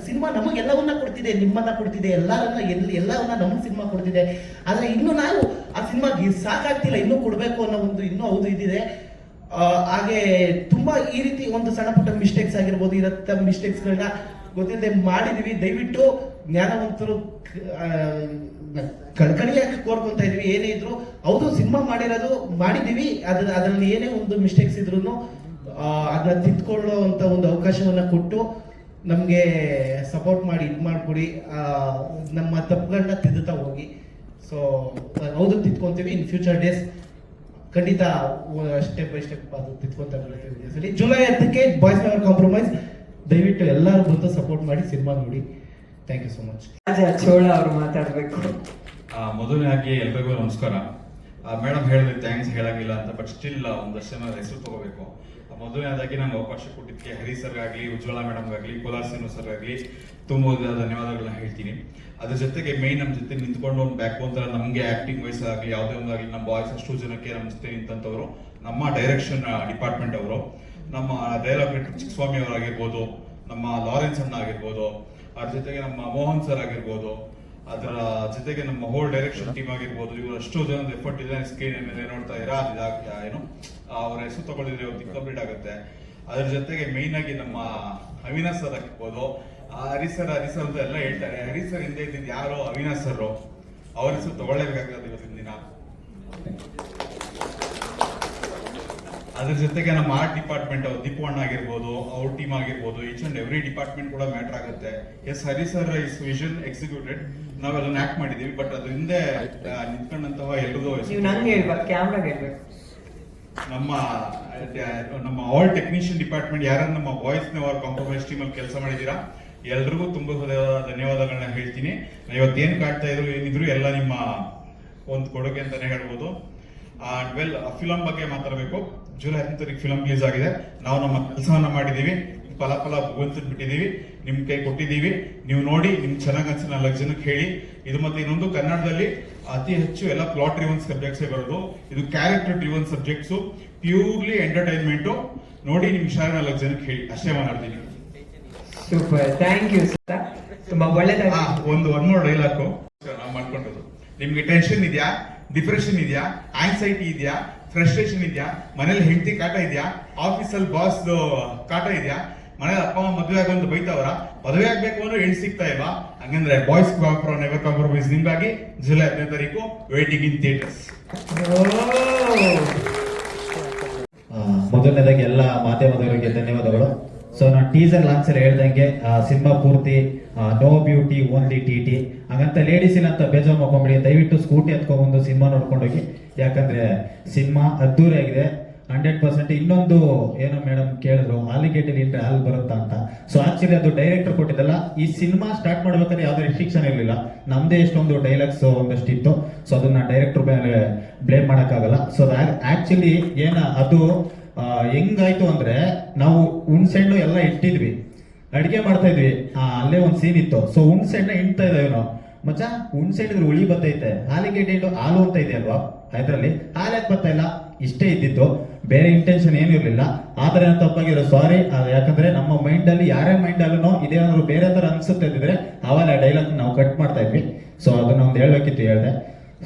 ಸಿನಿಮಾ ನಮಗೆಲ್ಲವನ್ನ ಕೊಡ್ತಿದೆ, ನಿಮ್ಮನ್ನ ಕೊಡ್ತಿದೆ, ಎಲ್ಲವನ್ನ ನಮಗೆ ಸಿನಿಮಾ ಕೊಡ್ತಿದೆ. ಆದ್ರೆ ಇನ್ನು ನಾವು ಆ ಸಿನಿಮಾಗೆ ಸಾಕಾಗ್ತಿಲ್ಲ, ಇನ್ನೂ ಕೊಡ್ಬೇಕು ಅನ್ನೋ ಒಂದು ಇನ್ನೂ ಹೌದು ಇದಿದೆ. ಹಾಗೆ ತುಂಬಾ ಈ ರೀತಿ ಒಂದು ಸಣ್ಣ ಪುಟ್ಟ ಮಿಸ್ಟೇಕ್ಸ್ ಆಗಿರ್ಬೋದು, ಇರತ್ತ ಮಿಸ್ಟೇಕ್ಸ್ಗಳನ್ನ ಗೊತ್ತಿಲ್ಲದೆ ಮಾಡಿದೀವಿ. ದಯವಿಟ್ಟು ಜ್ಞಾನವಂತರು ಕಳ್ಕಳಿಯಾಗಿ ಕೋರ್ಕೊಂತ ಇದೀವಿ. ಏನೇ ಇದ್ರು ಹೌದು ಸಿನಿಮಾ ಮಾಡಿದೀವಿ, ಅದರಲ್ಲಿ ಏನೇ ಒಂದು ಮಿಸ್ಟೇಕ್ಸ್ ಇದ್ರು ಅದನ್ನ ತಿದ್ಕೊಳ್ಳೋ ಅಂತ ಒಂದು ಅವಕಾಶವನ್ನ ಕೊಟ್ಟು ನಮ್ಗೆ ಸಪೋರ್ಟ್ ಮಾಡಿ ಮಾಡ್ಕೊಡಿ, ನಮ್ಮ ತಪ್ಪುಗಳನ್ನ ತಿದ್ದುತ್ತಾ ಹೋಗಿ. ಸೊ ಹೌದು ತಿದ್ಕೊಂತೀವಿ. ಇನ್ ಫ್ಯೂಚರ್ ಡೇಸ್ ಖಂಡಿತ ಸ್ಟೆಪ್ ಬೈ ಸ್ಟೆಪ್ ಅದು ತಿದ್ಕೊಂತ ಬರ್ತೀವಿ. ಜುಲೈ 10ಕ್ಕೆ ಬಾಯ್ಸ್ ನೆವರ್ ಕಾಂಪ್ರಮೈಸ್. ದಯವಿಟ್ಟು ಎಲ್ಲರೂ ಬಂದು ಸಪೋರ್ಟ್ ಮಾಡಿ ಸಿನಿಮಾ ನೋಡಿ. Thank you so much. Chola ಅವರು ಮಾತಾಡ್ಬೇಕು. ಮೊದಲನೇದಾಗಿ ಎಲ್ರಿಗೂ ನಮಸ್ಕಾರ. ಮೇಡಮ್ ಹೇಳಿದ್ರೆ ಥ್ಯಾಂಕ್ಸ್ ಹೇಳಂಗಿಲ್ಲ ಅಂತ, ಬಟ್ ಸ್ಟಿಲ್ ಒಂದಷ್ಟು ಜನ ಹೆಸರು ತಗೋಬೇಕು. ಮೊದಲನೇದಾಗಿ ನಂಗೆ ಅವಕಾಶ ಕೊಟ್ಟಿದ್ದಕ್ಕೆ ಹರಿ ಸರ್ ಆಗಲಿ, ಉಜ್ವಲಾ ಮೇಡಮ್ಗಾಗಲಿ, ಕೋಲಾರ್ ಶ್ರೀನು ಸರ್ ಆಗಲಿ ತುಂಬ ಧನ್ಯವಾದಗಳನ್ನ ಹೇಳ್ತೀನಿ. ಅದ್ರ ಜೊತೆಗೆ ಮೇನ್ ನಮ್ಮ ಜೊತೆ ನಿಂತ್ಕೊಂಡು ಒಂದು ಬ್ಯಾಕ್ ಬೋನ್ ತರ ನಮಗೆ ಆಕ್ಟಿಂಗ್ ವೈಸ್ ಆಗಲಿ ಯಾವುದೇ ಒಂದಾಗಲಿ ನಮ್ಮ ಬಾಯ್ಸ್ ಅಷ್ಟು ಜನಕ್ಕೆ ನಮ್ಮ ಜೊತೆ ನಿಂತಂತವ್ರು ನಮ್ಮ ಡೈರೆಕ್ಷನ್ ಡಿಪಾರ್ಟ್ಮೆಂಟ್ ಅವರು, ನಮ್ಮ ಡೈಲಾಗ್ ಚಿಕ್ಕಸ್ವಾಮಿ ಅವರಾಗಿರ್ಬೋದು, ನಮ್ಮ ಲಾರೆನ್ಸ್ ಅಣ್ಣ ಆಗಿರ್ಬೋದು, ಅದ್ರ ಜೊತೆಗೆ ನಮ್ಮ ಮೋಹನ್ ಸರ್ ಆಗಿರ್ಬೋದು, ಅದರ ಜೊತೆಗೆ ನಮ್ಮ ಹೋಲ್ ಡೈರೆಕ್ಷನ್ ಟೀಮ್ ಆಗಿರ್ಬೋದು, ಇವರು ಅಷ್ಟು ಜನದ ಎಫರ್ಟ್ ಇದೆ. ಸ್ಕ್ರೀನ್ ಮೇಲೆ ನೋಡ್ತಾ ಇರಾ ಏನು ಅವ್ರ ಹೆಸರು ತಗೊಂಡಿದ್ರೆ ಇವತ್ತು ಕಂಪ್ಲೀಟ್ ಆಗುತ್ತೆ. ಅದ್ರ ಜೊತೆಗೆ ಮೇನ್ ಆಗಿ ನಮ್ಮ ಅವಿನಾಶ್ ಸರ್ ಆಗಿರ್ಬೋದು, ಹರಿಸರ್ ಅಂತ ಎಲ್ಲ ಹೇಳ್ತಾರೆ. ಹರಿಸರ್ ಹಿಂದೆ ಇದ್ದಿದ್ದು ಯಾರು? ಅವಿನಾಶ್ ಸರ್. ಅವ್ರ ಹೆಸರು ತಗೊಳ್ಳೇಬೇಕಾಗ್ತದೆ ಇವತ್ತಿನ ದಿನ. ಅದ್ರ ಜೊತೆಗೆ ನಮ್ಮ ಆರ್ಟ್ ಡಿಪಾರ್ಟ್ಮೆಂಟ್ ದೀಪು ಅಣ್ಣ ಆಗಿರ್ಬೋದು, ಅವ್ರ ಟೀಮ್ ಆಗಿರ್ಬೋದು, ಈಚ್ ಅಂಡ್ ಎವ್ರಿ ಡಿಪಾರ್ಟ್ಮೆಂಟ್ ಕೂಡ ಮ್ಯಾಟರ್ ಆಗುತ್ತೆ. Yes, Hari sir is vision executed, ನಾವೆಲ್ಲ ಆಕ್ಟ್ ಮಾಡಿದೀವಿ. ಬಟ್ ಅದ್ರ ಹಿಂದೆ ನಿಂತ್ಕೊಂಡಂತಹ ಎಲ್ರಿಗೂ ನಮ್ಮ ಆಲ್ ಟೆಕ್ನಿಷಿಯನ್ ಡಿಪಾರ್ಟ್ಮೆಂಟ್ ಯಾರು ನಮ್ಮ ಬಾಯ್ಸ್ ನೆವರ್ ಕಾಂಪ್ರಮೈಸ್ ಟೀಮ್ ಅಲ್ಲಿ ಕೆಲಸ ಮಾಡಿದೀರಾ, ಎಲ್ರಿಗೂ ತುಂಬಾ ಧನ್ಯವಾದಗಳನ್ನ ಹೇಳ್ತೀನಿ. ಇವತ್ತೇನ್ ಕಾಡ್ತಾ ಇದ್ರು ಏನಿದ್ರು ಎಲ್ಲ ನಿಮ್ಮ ಒಂದು ಕೊಡುಗೆ ಅಂತಾನೆ ಹೇಳ್ಬೋದು. ವೆಲ್, ಫಿಲಂ ಬಗ್ಗೆ ಮಾತಾಡಬೇಕು. ಜುಲೈ 10 ಫಿಲಂ ರಿಲೀಸ್ ಆಗಿದೆ. ನಾವು ನಮ್ಮ ಕೆಲಸವನ್ನ ಮಾಡಿದೀವಿ, ಫಲ ಭಗವಂತನ್ ಬಿಟ್ಟಿದೀವಿ, ನಿಮ್ ಕೈ ಕೊಟ್ಟಿದೀವಿ. ನೀವು ನೋಡಿ, ನಿಮ್ಗೆ ಚೆನ್ನಾಗಿ ಅನ್ಸಿ 4 ಜನಕ್ಕೆ ಹೇಳಿ. ಇದು ಮತ್ತೆ ಇನ್ನೊಂದು, ಕನ್ನಡದಲ್ಲಿ ಅತಿ ಹೆಚ್ಚು ಎಲ್ಲ ಪ್ಲಾಟ್ ಡ್ರಿವನ್ ಸಬ್ಜೆಕ್ಟ್ಸ್ ಬರೋದು, ಇದು character driven subjects, purely entertainment. ನೋಡಿ, ನಿಮ್ ಇಷ್ಟ 4 ಜನಕ್ಕೆ ಹೇಳಿ. ಅಷ್ಟೇ ಮಾತಾಡ್ತೀನಿ. Super, thank you sir. ತುಂಬಾ ಒಳ್ಳೆದಾಗಿ ಒಂದು 1 more ಡೈಲಾಗ್ ನಾವು ಮಾಡ್ಕೊಂಡದ್ದು. ನಿಮ್ಗೆ ಟೆನ್ಷನ್ ಇದೆಯಾ, ಡಿಪ್ರೆಷನ್ ಇದೆಯಾ, ಆಂಗ್ಸೈಟಿ ಇದೆಯಾ, ಫ್ರಸ್ಟ್ರೇಷನ್ ಇದೆಯಾ, ಮನೇಲಿ ಹೆಂಡತಿ ಕಾಟ ಇದೆಯಾ, ಆಫೀಸಲ್ಲಿ ಬಾಸ್ ಕಾಟ ಇದೆಯಾ, ಮನೇಲಿ ಅಪ್ಪ ಅಮ್ಮ ಮದುವೆ ಆಗೋದು ಬೈತಾವ್ರ, ಮದುವೆ ಆಗ್ಬೇಕು ಅಂದ್ರೆ ಹೆಣ್ಣು ಸಿಗ್ತಾ ಇಲ್ವಾ? ಹಂಗಂದ್ರೆ ಬಾಯ್ಸ್ ನೆವರ್ ಕಾಂಪ್ರಮೈಸ್ ನಿಮ್ಗಾಗಿ ಜುಲೈ 15 ವೇಟಿಂಗ್ ಇನ್ ಥಿಯೇಟರ್ಸ್. ಮೊದಲನೇದಾಗಿ ಎಲ್ಲ ಮಾಧ್ಯಮದವರಿಗೆ ಧನ್ಯವಾದಗಳು. ಸೊ ನಾನು ಟೀಸರ್ ಲಾಂಚರ್ ಹೇಳ್ದಂಗೆ ಸಿನಿಮಾ ಪೂರ್ತಿ ನೋ ಬ್ಯೂಟಿ ಓನ್ಲಿ ಟಿ ಹಾಗಂತ ಲೇಡೀಸ್ ಇಲ್ಲ ಅಂತ ಬೇಜಾರು ಮಾಡ್ಕೊಂಬಿಡಿ. ದಯವಿಟ್ಟು ಸ್ಕೂಟಿ ಹತ್ಕೊಂಡ್ಬಂದು ಸಿನಿಮಾ ನೋಡ್ಕೊಂಡೋಗಿ, ಯಾಕಂದ್ರೆ ಸಿನಿಮಾ ಅದ್ದೂರಿ ಆಗಿದೆ 100%. ಇನ್ನೊಂದು ಏನೋ ಮೇಡಮ್ ಕೇಳಿದ್ರು, ಆಲಿಗೇಟರ್ ಇಂಟ್ರೆ ಹಾಲ್ ಬರುತ್ತಾ ಅಂತ. ಸೊ ಆಕ್ಚುಲಿ ಅದು ಡೈರೆಕ್ಟರ್ ಕೊಟ್ಟಿದ್ದಲ್ಲ. ಈ ಸಿನಿಮಾ ಸ್ಟಾರ್ಟ್ ಮಾಡ್ಬೇಕಾದ್ರೆ ಯಾವ್ದು ರಿಸ್ಟ್ರಿಕ್ಷನ್ ಇರಲಿಲ್ಲ, ನಮ್ದೇ ಎಷ್ಟೊಂದು ಡೈಲಾಗ್ಸ್ ಒಂದಷ್ಟು ಇತ್ತು. ಸೊ ಅದನ್ನ ಡೈರೆಕ್ಟರ್ ಮೇಲೆ ಬ್ಲೇಮ್ ಮಾಡೋಕ್ಕಾಗಲ್ಲ. ಸೊ ಆಕ್ಚುಲಿ ಅದು ಹೆಂಗಾಯ್ತು ಅಂದ್ರೆ, ನಾವು ಹುಣ್ಸೆಹಣ್ಣು ಎಲ್ಲ ಇಟ್ಟಿದ್ವಿ, ಅಡಿಗೆ ಮಾಡ್ತಾ ಇದ್ವಿ, ಅಲ್ಲೇ ಒಂದ್ ಸೀನ್ ಇತ್ತು. ಸೊ ಹುಣ್ಸೆಹಣ್ಣ ಇಂಟ್ತಾ ಇದ್ದೇವೆ ನಾವು, ಮಚ್ಚ ಹುಣ್ಸೆಹಣ್ಣಿದ್ರೆ ಹುಳಿ ಬರ್ತೈತೆ, ಹಾಲಿಗೆ ಹಾಲು ಅಂತ ಇದೆ ಅಲ್ವಾ, ಅದ್ರಲ್ಲಿ ಹಾಲು ಯಾಕೆ ಬರ್ತಾ ಇಲ್ಲ, ಇಷ್ಟೇ ಇದ್ದಿತ್ತು, ಬೇರೆ ಇಂಟೆನ್ಷನ್ ಏನು ಇರಲಿಲ್ಲ. ಆದ್ರೆ ತಪ್ಪಾಗಿರೋ ಸಾರಿ. ಯಾಕಂದ್ರೆ ನಮ್ಮ ಮೈಂಡ್ ಅಲ್ಲಿ, ಯಾರೇ ಮೈಂಡ್ ಅಲ್ಲೂ ಇದೇನಾದ್ರು ಬೇರೆ ತರ ಅನ್ಸುತ್ತೆ ಇದ್ರೆ ಅವಾಗ ಡೈಲಾಗ್ ನಾವು ಕಟ್ ಮಾಡ್ತಾ ಇದ್ವಿ. ಸೊ ಅದನ್ನ ಒಂದು ಹೇಳ್ಬೇಕಿತ್ತು, ಹೇಳ್ದೆ.